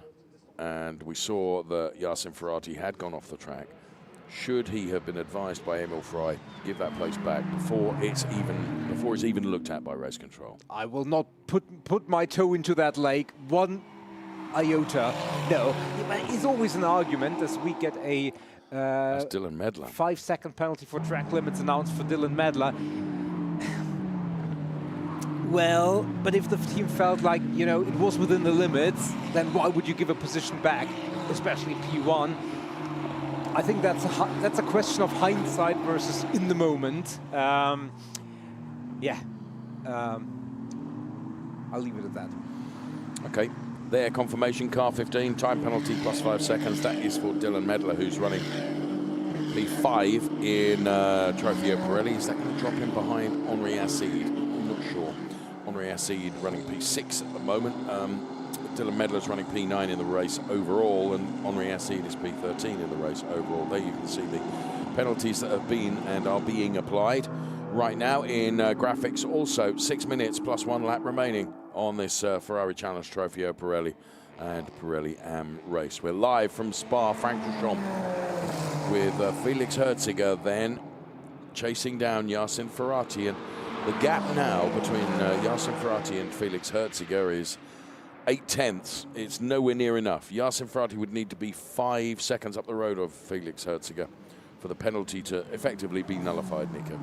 and we saw that Yassin Ferrati had gone off the track, should he have been advised by Emil Frey, give that place back before it's even looked at by race control? I will not put my toe into that lake one iota. No, it's always an argument as we get a That's Dylan Medler. 5-second penalty for track limits announced for Dylan Medler. Well, but if the team felt like, you know, it was within the limits, then why would you give a position back, especially P1? I think that's a question of hindsight versus in the moment. I'll leave it at that. Okay, there, confirmation, car 15, time penalty plus 5 seconds. That is for Dylan Medler, who's running P5 in Trofeo Pirelli. Is that going to drop him behind Henri Acide? I'm not sure. Henri Acide running P6 at the moment. Dylan Medler's running P9 in the race overall, and Henri Acide is P13 in the race overall. There you can see the penalties that have been and are being applied right now in graphics. Also, 6 minutes plus 1 lap remaining on this Ferrari Challenge Trofeo Pirelli and Pirelli AM race. We're live from Spa-Francorchamps with Felix Herziger then chasing down Yassin Ferrati, and the gap now between Yassin Ferrati and Felix Herziger is 8/10. It's nowhere near enough. Yassin Ferrati would need to be 5 seconds up the road of Felix Herziger for the penalty to effectively be nullified, Nico.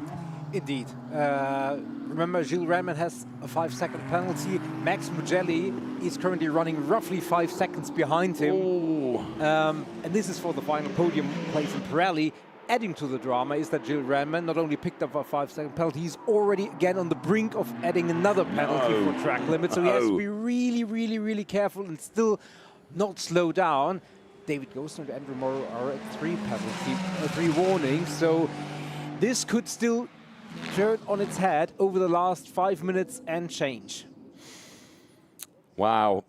Indeed. Remember, Gilles Renman has a 5-second penalty. Max Mugelli is currently running roughly 5 seconds behind him. And this is for the final podium place in Pirelli. Adding to the drama is that Gilles Renman not only picked up a 5-second penalty, he's already again on the brink of adding another penalty for track limit. So he has to be really, really, really careful and still not slow down. David Gosner and Andrew Morrow are at 3 warnings. So this could still turn on its head over the last 5 minutes and change. Wow.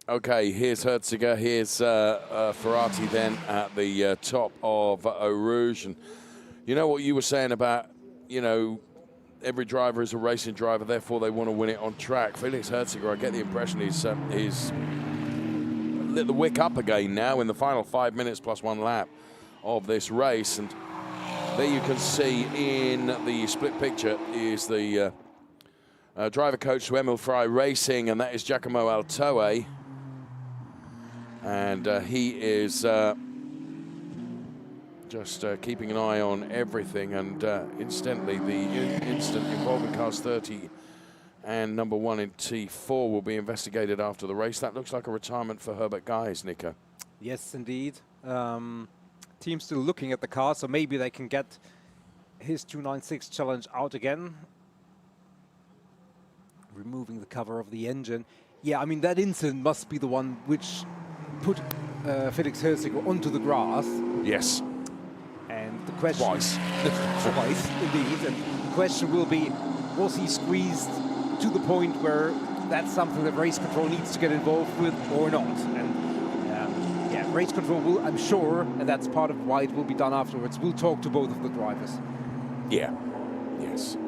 Okay, here's Herziger, here's Ferrati then at the top of Eau Rouge. And you know what you were saying about, you know, every driver is a racing driver, therefore they want to win it on track. Felix Herziger, I get the impression he's lit the wick up again now in the final 5 minutes plus 1 lap of this race. And there you can see in the split picture is the driver coach to Emil Frey Racing, and that is Giacomo Altoe. And he is just keeping an eye on everything. And incidentally, the incident involving cars 30 and number 1 in T4 will be investigated after the race. That looks like a retirement for Herbert Guys, Nico. Yes, indeed. Team's still looking at the car, so maybe they can get his 296 challenge out again. Removing the cover of the engine. Yeah, I mean, that incident must be the one which put Felix Herziger onto the grass. Yes. the question... Twice. Twice, indeed. And the question will be, was he squeezed to the point where that's something that race control needs to get involved with or not? And yeah, race control will, I'm sure, and that's part of why it will be done afterwards, we'll talk to both of the drivers. Yeah, yes.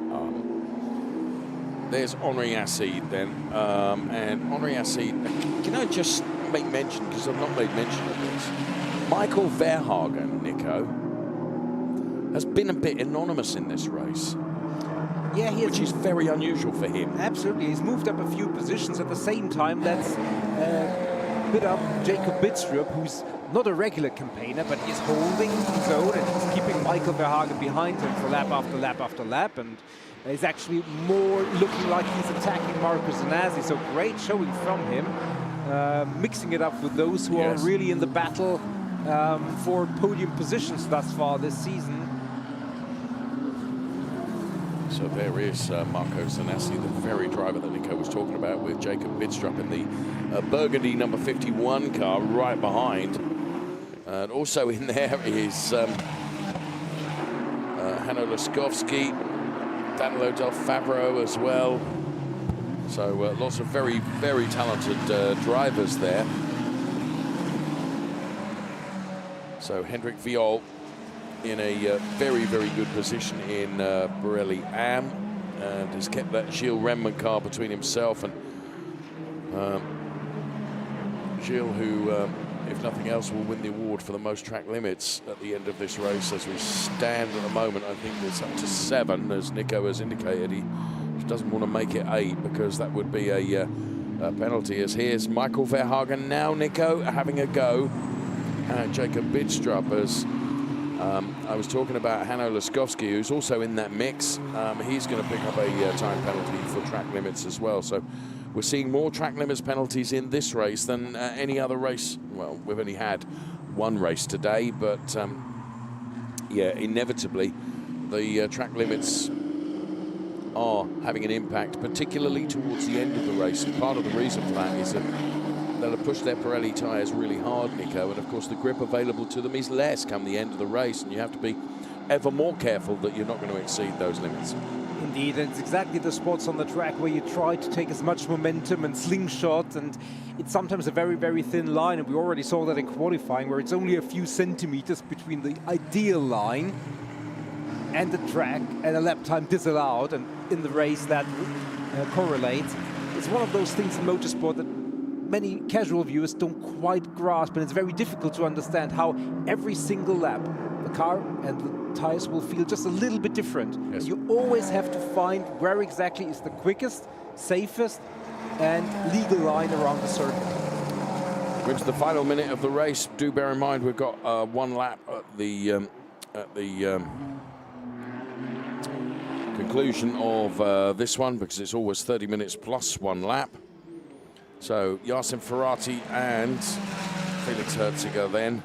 There's Henri Acide then, and Henri Acide, can I just make mention, because I've not made mention of this, Michael Verhagen, Nico, has been a bit anonymous in this race. Yeah, he which is very unusual for him. Absolutely, he's moved up a few positions at the same time. That's bit up Jacob Bidstrup, who's not a regular campaigner, but he's holding his own and he's keeping Michael Verhagen behind him for lap after lap after lap, and he's actually more looking like he's attacking Marco Zanazzi. So great showing from him, mixing it up with those who are really in the battle for podium positions thus far this season. So there is Marco Zanazzi, the very driver that Nico was talking about, with Jacob Bidstrup in the Burgundy number 51 car right behind. And also in there is Hanno Laskovsky, Danilo Del Favro as well. So lots of very, very talented drivers there. So Hendrik Viol in a very, very good position in Pirelli AM, and has kept that Gilles Renman car between himself and Gilles, who, if nothing else, will win the award for the most track limits at the end of this race. As we stand at the moment, I think it's up to 7, as Nico has indicated. He doesn't want to make it 8 because that would be a penalty. As here's Michael Verhagen now, Nico, having a go at Jacob Bidstrup. As I was talking about Hanno Laskovsky, who's also in that mix. He's going to pick up a time penalty for track limits as well. So we're seeing more track limits penalties in this race than any other race. Well, we've only had one race today, but yeah, inevitably the track limits are having an impact, particularly towards the end of the race. And part of the reason for that is that they'll have pushed their Pirelli tyres really hard, Nico, and of course the grip available to them is less come the end of the race, and you have to be ever more careful that you're not going to exceed those limits. Indeed, and it's exactly the spots on the track where you try to take as much momentum and slingshot, and it's sometimes a very, very thin line, and we already saw that in qualifying, where it's only a few centimeters between the ideal line and the track, and a lap time disallowed, and in the race that correlates. It's one of those things in motorsport that many casual viewers don't quite grasp, and it's very difficult to understand how every single lap the car and the tires will feel just a little bit different. Yes. You always have to find where exactly is the quickest, safest and legal line around the circuit. We're into the final minute of the race. Do bear in mind we've got one lap at the conclusion of this one, because it's always 30 minutes plus one lap. So Yasin Ferrati and Felix Herziger then.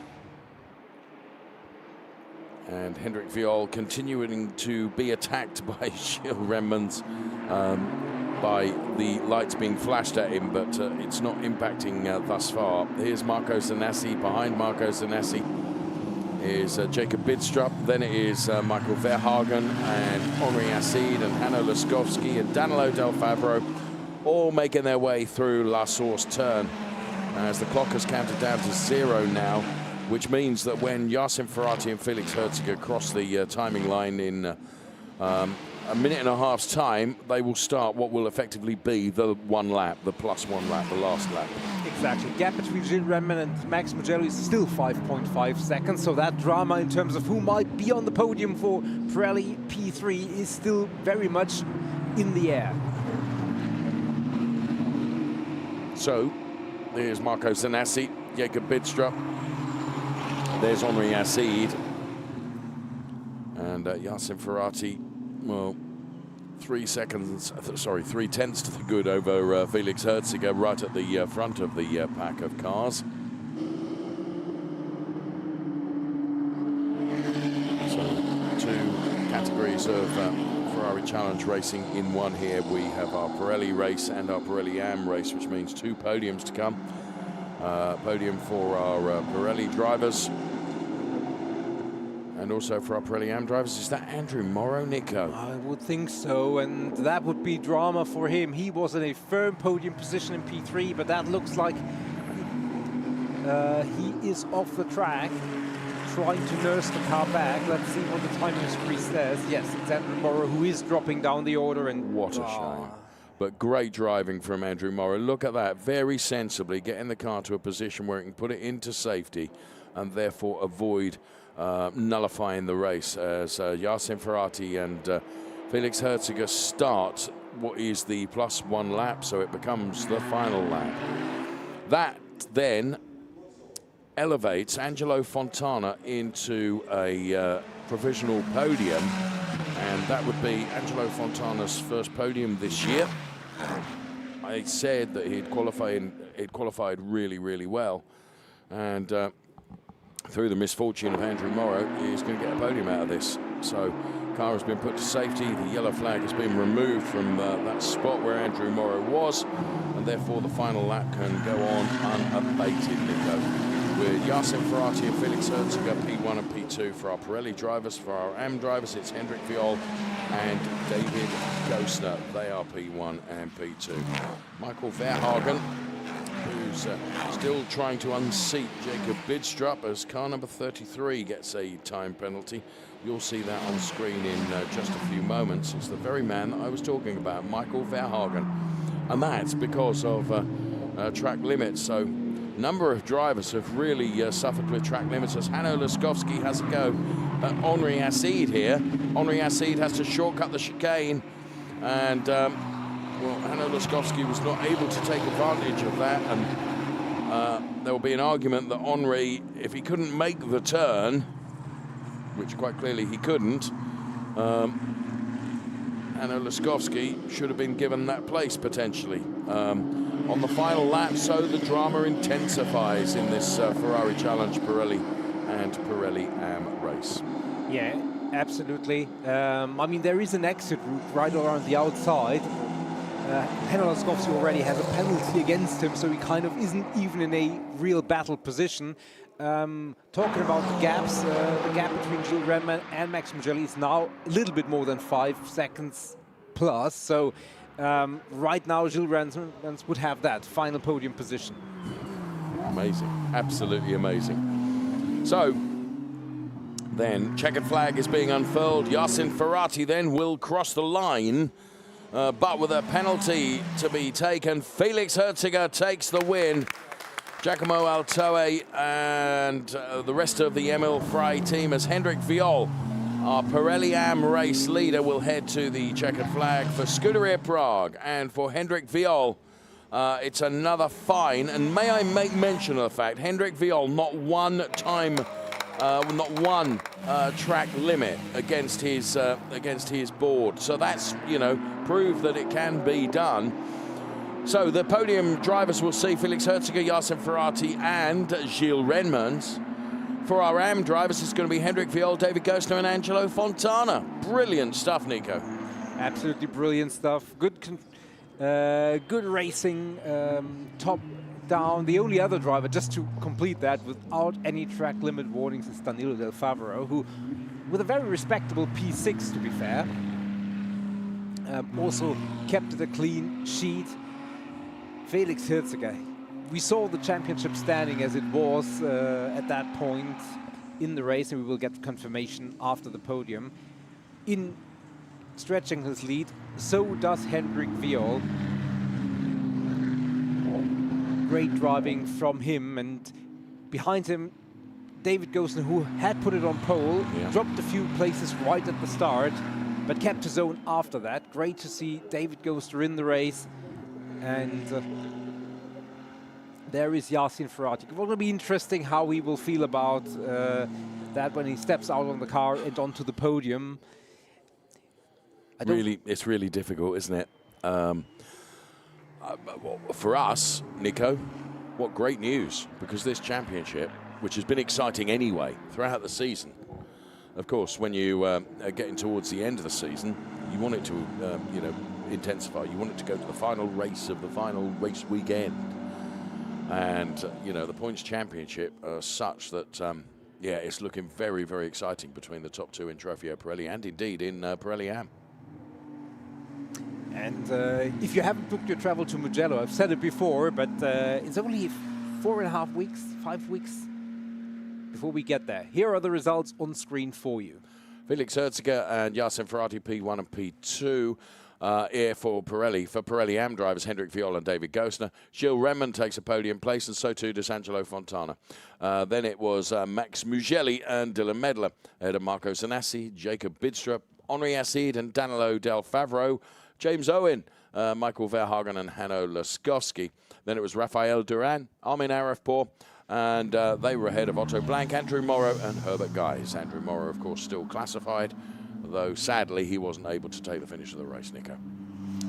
And Hendrik Viol continuing to be attacked by Gilles Renmans, by the lights being flashed at him, but it's not impacting thus far. Here's Marco Zanazzi. Behind Marco Zanazzi is Jacob Bidstrup. Then it is Michael Verhagen and Henri Acide and Hanno Laskovsky and Danilo Del Favro, all making their way through La Source turn, as the clock has counted down to 0 now, which means that when Yasin Ferrati and Felix Herziger cross the timing line in a minute and a half's time, they will start what will effectively be the one lap, the plus one lap, the last lap. Exactly. Gap between Gilles Renman and Max Mugello is still 5.5 seconds, so that drama in terms of who might be on the podium for Pirelli P3 is still very much in the air. So there's Marco Zanazzi, Jacob Bidstrup, there's Henri Acide, and Yasin Ferrati, well, 3 tenths to the good over Felix Herziger, right at the front of the pack of cars. So 2 categories of Ferrari Challenge racing in one here. We have our Pirelli race and our Pirelli AM race, which means 2 podiums to come. Podium for our Pirelli drivers, And also for our Pirelli Am drivers, is that Andrew Morrow, Nico? I would think so, and that would be drama for him. He was in a firm podium position in P3, but that looks like he is off the track, trying to nurse the car back. Let's see what the time history says. Yes, it's Andrew Morrow who is dropping down the order, and what a shame. But great driving from Andrew Morrow. Look at that, very sensibly getting the car to a position where it can put it into safety and therefore avoid nullifying the race as Yacine Ferrati and Felix Herziger start what is the +1 lap, so it becomes the final lap. That then elevates Angelo Fontana into a provisional podium, and that would be Angelo Fontana's first podium this year. I said that he'd qualified really, really well, and through the misfortune of Andrew Morrow, he's going to get a podium out of this. So, car has been put to safety. The yellow flag has been removed from that spot where Andrew Morrow was, and therefore the final lap can go on unabated, Nico. With Yacine Ferrati and Felix Herziger, P1 and P2 for our Pirelli drivers. For our Am drivers, it's Hendrik Viol and David Gostner. They are P1 and P2. Michael Verhagen, who's still trying to unseat Jacob Bidstrup as car number 33 gets a time penalty. You'll see that on screen in just a few moments. It's the very man that I was talking about, Michael Verhagen. And that's because of track limits. So a number of drivers have really suffered with track limits, as Hanno Laskowski has a go at Henri Acide here. Henri Acide has to shortcut the chicane, and well, Hanno Laskowski was not able to take advantage of that, and there will be an argument that Henri, if he couldn't make the turn, which quite clearly he couldn't, Hanno Laskowski should have been given that place potentially on the final lap. So the drama intensifies in this Ferrari Challenge Pirelli and Pirelli Am race. Yeah, absolutely. I mean, there is an exit route right around the outside. Hanno Laskowski already has a penalty against him, so he kind of isn't even in a real battle position. Talking about the gaps, the gap between Gilles Renman and Max Mugelli is now a little bit more than 5 seconds plus. So right now, Gilles Renman would have that final podium position. Amazing, absolutely amazing. So then, checkered flag is being unfurled. Yacine Ferrati then will cross the line, but with a penalty to be taken. Felix Herziger takes the win. Giacomo Altoe and the rest of the Emil Frey team, as Hendrik Viol, our Pirelli Am race leader, will head to the checkered flag for Scuderia Prague. And for Hendrik Viol, it's another fine. And may I make mention of the fact, Hendrik Viol, not one track limit against his board. So that's, you know, proof that it can be done. So the podium drivers will see Felix Herziger, Yacine Ferrati and Gilles Renmans. For our Am drivers, it's going to be Hendrik Viol, David Gostner and Angelo Fontana. Brilliant stuff, Nico. Absolutely brilliant stuff. Good racing, top down. The only other driver, just to complete that, without any track limit warnings, is Danilo Del Favaro, who, with a very respectable P6, to be fair, also kept it a clean sheet. Felix Herziger, we saw the championship standing as it was at that point in the race, and we will get confirmation after the podium. In stretching his lead, so does Hendrik Viol. Great driving from him, and behind him, David Gostner, who had put it on pole, dropped a few places right at the start, but kept his own after that. Great to see David Gostner in the race. And there is Yacine Ferrati. It will be interesting how he will feel about that when he steps out on the car and onto the podium. It's really difficult, isn't it? For us, Nico, what great news, because this championship, which has been exciting anyway throughout the season, of course, when you are getting towards the end of the season, you want it to, intensify. You want it to go to the final race of the final race weekend. And, the points championship are such that yeah, it's looking very, very exciting between the top two in Trofeo Pirelli and indeed in Pirelli Am. And if you haven't booked your travel to Mugello, I've said it before, but it's only 4.5 weeks, 5 weeks before we get there. Here are the results on screen for you. Felix Herziger and Yasin Ferrati, P1 and P2. Here for Pirelli. For Pirelli Am drivers, Hendrik Viol and David Gosner. Gilles Renman takes a podium place, and so too does Angelo Fontana. Then it was Max Mugelli and Dylan Medler. Ahead of Marco Zanassi, Jacob Bidstrup, Henri Acide and Danilo Del Favreau. James Owen, Michael Verhagen and Hanno Laskowski. Then it was Rafael Duran, Armin Arefpour, and they were ahead of Otto Blank, Andrew Morrow and Herbert Guys. Andrew Morrow, of course, still classified, though sadly he wasn't able to take the finish of the race, Nico.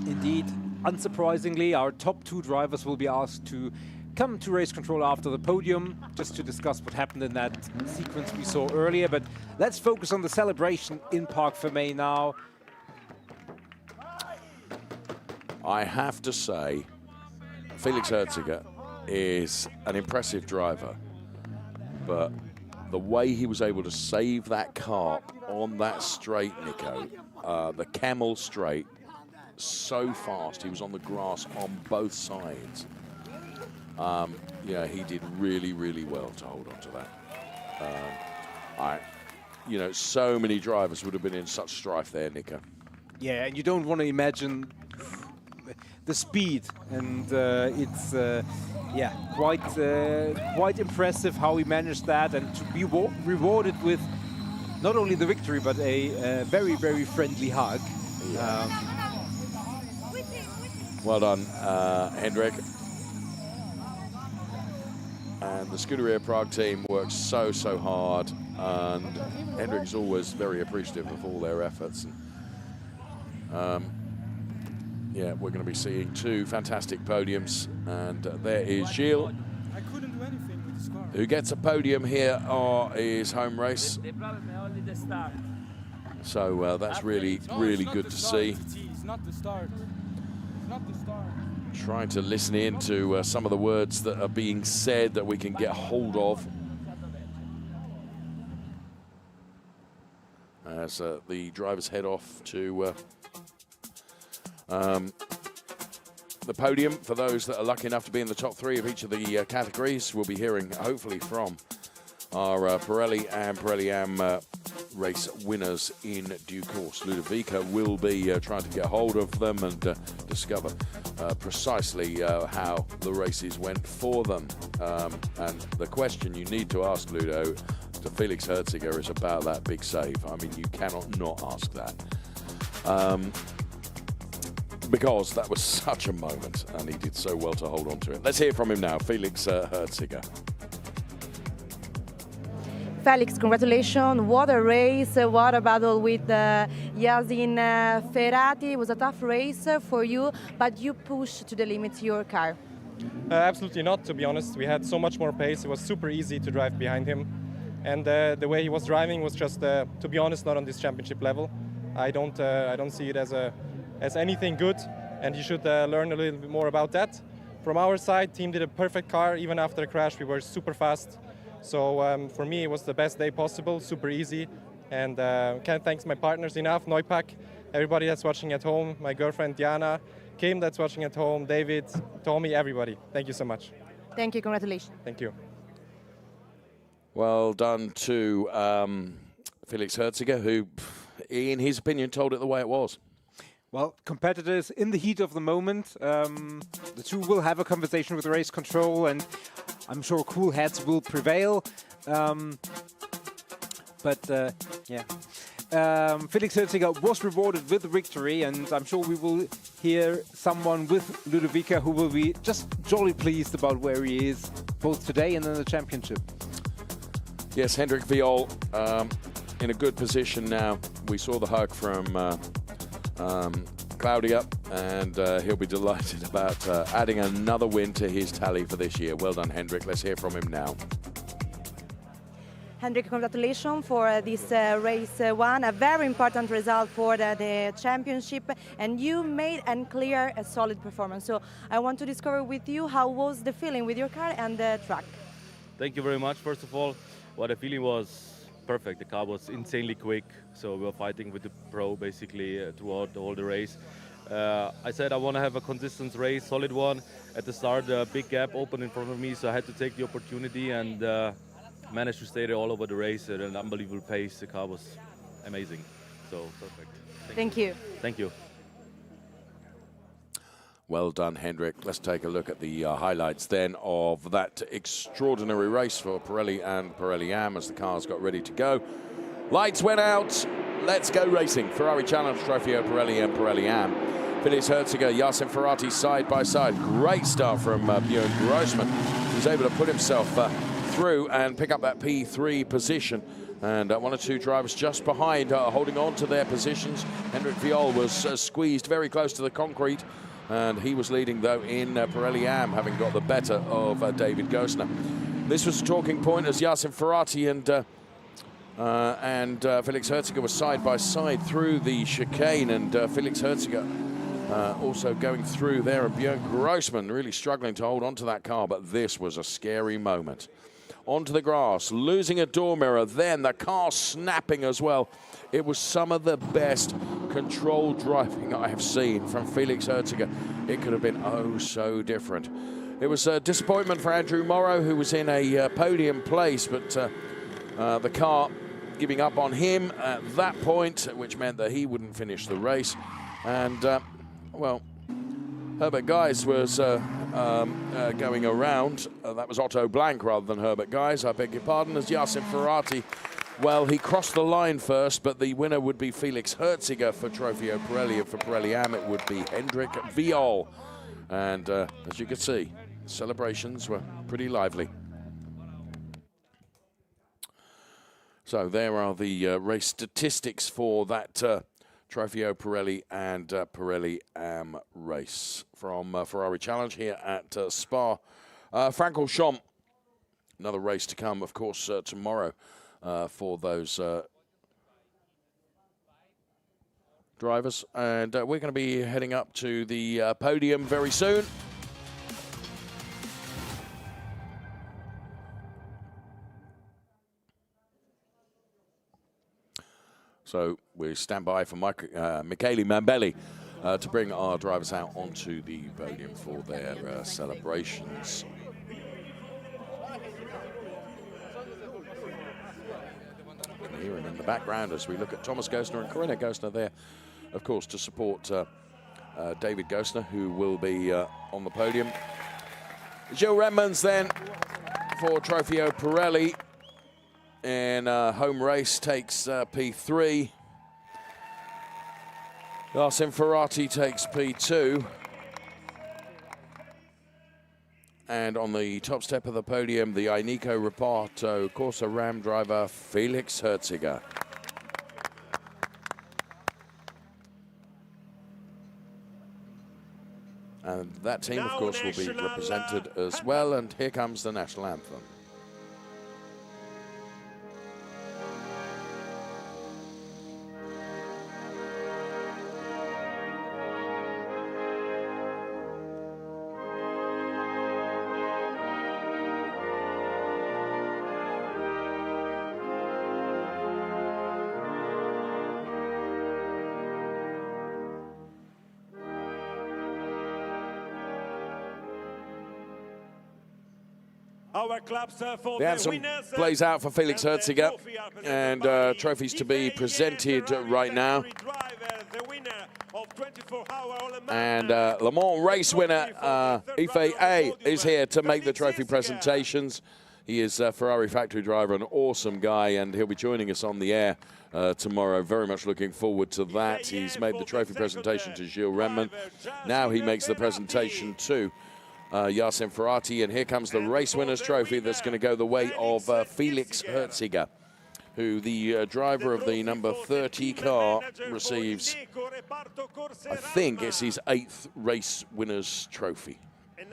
Indeed, unsurprisingly, our top two drivers will be asked to come to race control after the podium, just to discuss what happened in that sequence we saw earlier. But let's focus on the celebration in Parc Fermé now. I have to say, Felix Herziger is an impressive driver, but the way he was able to save that kart on that straight, Nico, the Camel straight, so fast. He was on the grass on both sides. Yeah, he did really, really well to hold on to that. You know, so many drivers would have been in such strife there, Nico. Yeah, and you don't want to imagine the speed, and it's yeah, quite impressive how he managed that, and to be rewarded with not only the victory but a very, very friendly hug. Yeah. Well done, Hendrik. And the Scuderia Prague team works so, so hard, and Hendrik's always very appreciative of all their efforts. And, yeah, we're going to be seeing two fantastic podiums, and there is Gilles, who gets a podium here is home race. So that's really, really good to see. It's not the start. It's not the start. Trying to listen in to some of the words that are being said that we can get hold of. As the drivers head off to the podium. For those that are lucky enough to be in the top three of each of the categories, we'll be hearing hopefully from our Pirelli and Pirelli Am race winners in due course. Ludovica will be trying to get hold of them and discover precisely how the races went for them. And the question you need to ask, Ludo, to Felix Herziger is about that big save. I mean, you cannot not ask that. Because that was such a moment, and he did so well to hold on to it. Let's hear from him now, Felix Herziger. Felix, congratulations. What a race. What a battle with Yasin Ferrati. It was a tough race for you, but you pushed to the limits your car. Absolutely not, to be honest. We had so much more pace. It was super easy to drive behind him. And the way he was driving was just, to be honest, not on this championship level. I don't see it as anything good, and he should learn a little bit more about that. From our side, team did a perfect car. Even after the crash, we were super fast. So for me, it was the best day possible, super easy. And can't thank my partners enough, Neupack, everybody that's watching at home, my girlfriend Diana, Kim that's watching at home, David, Tommy, everybody. Thank you so much. Thank you, congratulations. Thank you. Well done to Felix Herziger, who, in his opinion, told it the way it was. Well, competitors in the heat of the moment, the two will have a conversation with race control, and I'm sure cool heads will prevail. Yeah. Felix Herziger was rewarded with the victory, and I'm sure we will hear someone with Ludovica who will be just jolly pleased about where he is, both today and in the championship. Yes, Hendrik Viol in a good position now. We saw the hug from Claudia, and he'll be delighted about adding another win to his tally for this year. Well done, Hendrik. Let's hear from him now. Hendrik, congratulations for this race one, a very important result for the championship, and you made and clear a solid performance. So I want to discover with you, how was the feeling with your car and the track? Thank you very much. First of all, Well, the feeling was perfect. The car was insanely quick, so we were fighting with the pro basically throughout all the race. I said I want to have a consistent race, solid one. At the start, a big gap opened in front of me, so I had to take the opportunity and managed to stay there all over the race at an unbelievable pace. The car was amazing, so perfect. Thank you. Thank you. Well done, Hendrik. Let's take a look at the highlights then of that extraordinary race for Pirelli and Pirelli Am as the cars got ready to go. Lights went out. Let's go racing. Ferrari Challenge, Trofeo, Pirelli and Pirelli Am. Felix Herziger, Yasin Ferrati side by side. Great start from Björn Grossman. He was able to put himself through and pick up that P3 position. And one or two drivers just behind holding on to their positions. Hendrik Viol was squeezed very close to the concrete. And he was leading, though, in Pirelli Am, having got the better of David Gosner. This was a talking point as Yasin Ferrati and Felix Herziger were side by side through the chicane, and Felix Herziger also going through there, and Björn Grossman really struggling to hold on to that car, but this was a scary moment. Onto the grass, losing a door mirror, then the car snapping as well. It was some of the best controlled driving I have seen from Felix Herziger. It could have been oh so different. It was a disappointment for Andrew Morrow, who was in a podium place, but the car giving up on him at that point, which meant that he wouldn't finish the race. And, well, Herbert Geis was going around. That was Otto Blank rather than Herbert Geis, I beg your pardon, as Yasin Ferrati. Well, he crossed the line first, but the winner would be Felix Herziger for Trofeo Pirelli, and for Pirelli Am it would be Hendrik Viol. And as you can see, celebrations were pretty lively. So there are the race statistics for that Trofeo Pirelli and Pirelli Am race from Ferrari Challenge here at Spa-Francorchamps. Another race to come, of course, tomorrow for those drivers. And we're going to be heading up to the podium very soon. So we stand by for Michele Mambelli to bring our drivers out onto the podium for their celebrations. You can hear him in the background as we look at Thomas Gosner and Corinna Gosner there, of course, to support David Gosner, who will be on the podium. Gilles Redmans then for Trofeo Pirelli. In home race takes P3. Yasin Ferrati takes P2. And on the top step of the podium, the Ineco Reparto Corsa Ram driver Felix Herziger. And that team, of course, will be represented as well. And here comes the national anthem. The anthem plays out for Felix Herziger, and trophies to be presented right now. And Le Mans race winner Ife A is here to make the trophy presentations. He is a Ferrari factory driver, an awesome guy, and he'll be joining us on the air tomorrow. Very much looking forward to that. He's made the trophy presentation to Gilles Redman. Now he makes the presentation to Yasin Ferrati, and here comes the race winners trophy that's going to go the way of Felix Herziger, who the driver of the number 30 car receives. I think it's his 8th race winners trophy.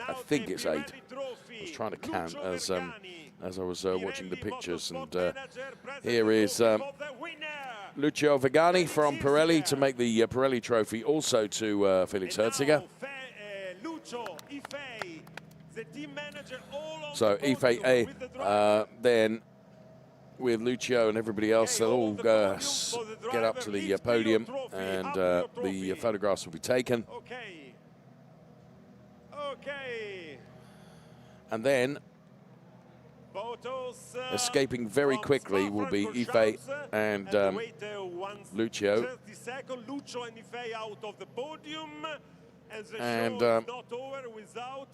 I think it's 8. I was trying to count as I was watching the pictures, and here is Lucio Vigani from Pirelli to make the Pirelli trophy also to Felix Herziger. So Ife A then with Lucio and everybody else. They'll all get up to the podium, and the photographs will be taken. Okay. And then, escaping very quickly will be Ife and Lucio. 30 seconds, Lucio and Ife out of the podium. And not over without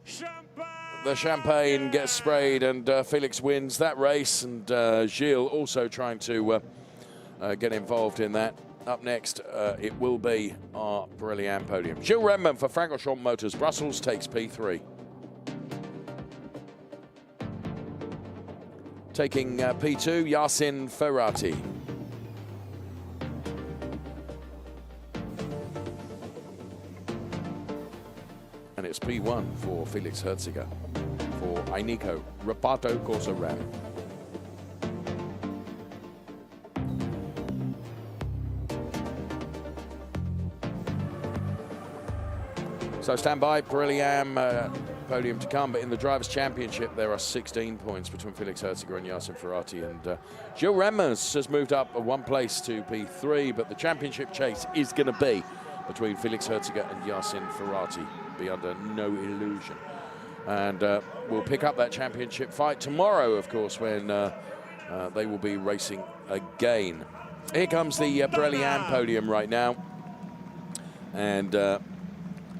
champagne. the champagne gets sprayed, and Felix wins that race, and Gilles also trying to get involved in that. Up next, it will be our Pirelli Am podium. Gilles Renman for Francorchamps Motors Brussels takes P3. Taking P2, Yasin Ferrati. And it's P1 for Felix Herziger for Ainico Rapato Corsa Ram. So stand by, Pirelli Am podium to come, but in the Drivers' Championship there are 16 points between Felix Herziger and Yasin Ferrati, and Gilles Renman has moved up one place to P3, but the championship chase is going to be between Felix Herziger and Yasin Ferrati, be under no illusion. And we'll pick up that championship fight tomorrow, of course, when they will be racing again. Here comes the Pirelli Am podium right now, and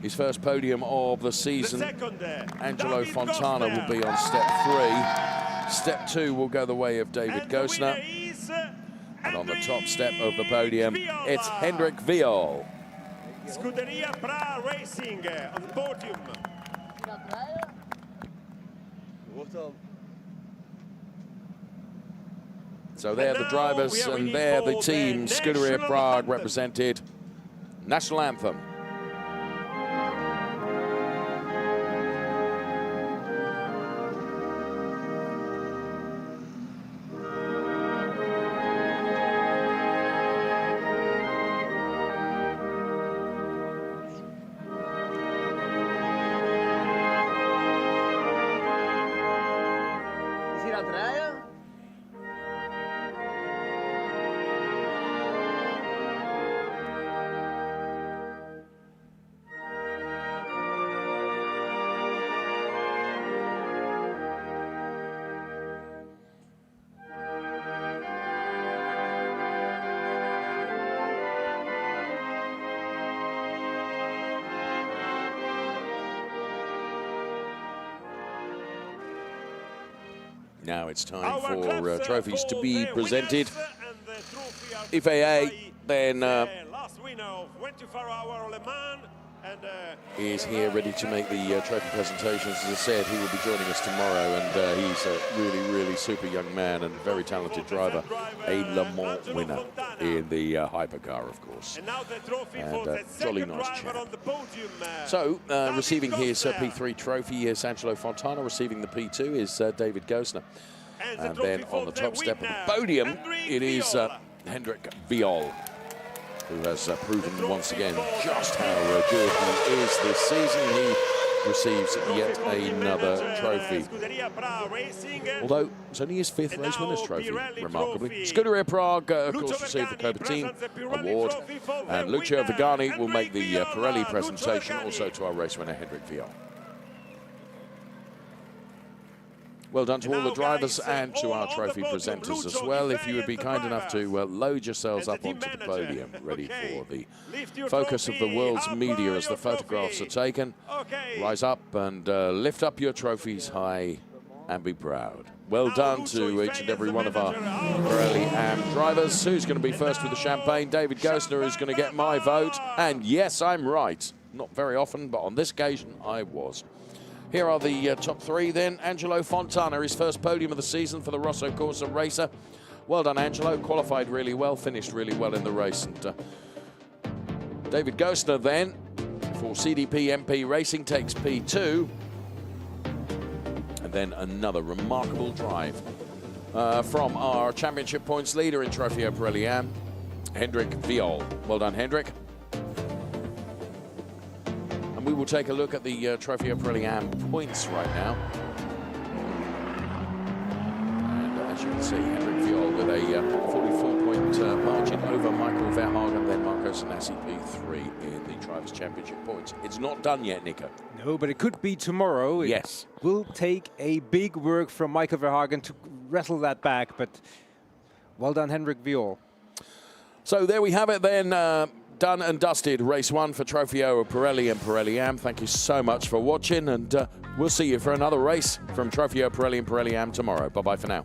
his first podium of the season. Angelo Fontana will be on step 3. Step 2 will go the way of David Gosner. And on the top step of the podium, it's Hendrik Viol. Scuderia Bra Racing on the podium. So they're the drivers and they're the team. Scuderia Prague represented. National anthem. Now it's time for trophies to be presented. FAA then is here ready to make the trophy presentations. As I said, he will be joining us tomorrow, and he's a really, really super young man and very talented driver. A Le Mans winner in the hypercar, of course. And jolly nice chap. So, receiving his P3 trophy is Angelo Fontana. Receiving the P2 is David Gosner. And then on the top step of the podium, it is Hendrik Viol, who has proven once again just how good he is this season. He receives yet another trophy. Although it's only his 5th race winners trophy, remarkably. Scuderia Prague, of course, received the Copertine Award. And Lucio Vigani will make the Pirelli presentation, also to our race winner, Hendrik Viol. Well done to all the drivers and to our trophy presenters as well. If you would be kind enough to load yourselves up onto the podium, ready for the focus of the world's media as the photographs are taken. Rise up and lift up your trophies high and be proud. Well done to each and every one of our Pirelli Am drivers. Who's going to be first with the champagne? David Gosner is going to get my vote. And yes, I'm right. Not very often, but on this occasion, I was. Here are the top 3 then. Angelo Fontana, his first podium of the season for the Rosso Corsa racer. Well done, Angelo. Qualified really well, finished really well in the race. And David Gosner then, for CDP MP Racing, takes P2. And then another remarkable drive from our championship points leader in Trofeo Pirelli Am, Hendrik Viol. Well done, Hendrik. And we will take a look at the Trofeo Pirelli Am points right now. And as you can see Henrik Viol with a 44-point margin over Michael Verhagen, then Marco Sanasi P3 in the Drivers' Championship points. It's not done yet, Nico. No, but it could be tomorrow. Yes. It will take a big work from Michael Verhagen to wrestle that back, but well done, Henrik Viol. So there we have it then. Done and dusted. Race 1 for Trofeo, Pirelli and Pirelli Am. Thank you so much for watching, and we'll see you for another race from Trofeo, Pirelli and Pirelli Am tomorrow. Bye-bye for now.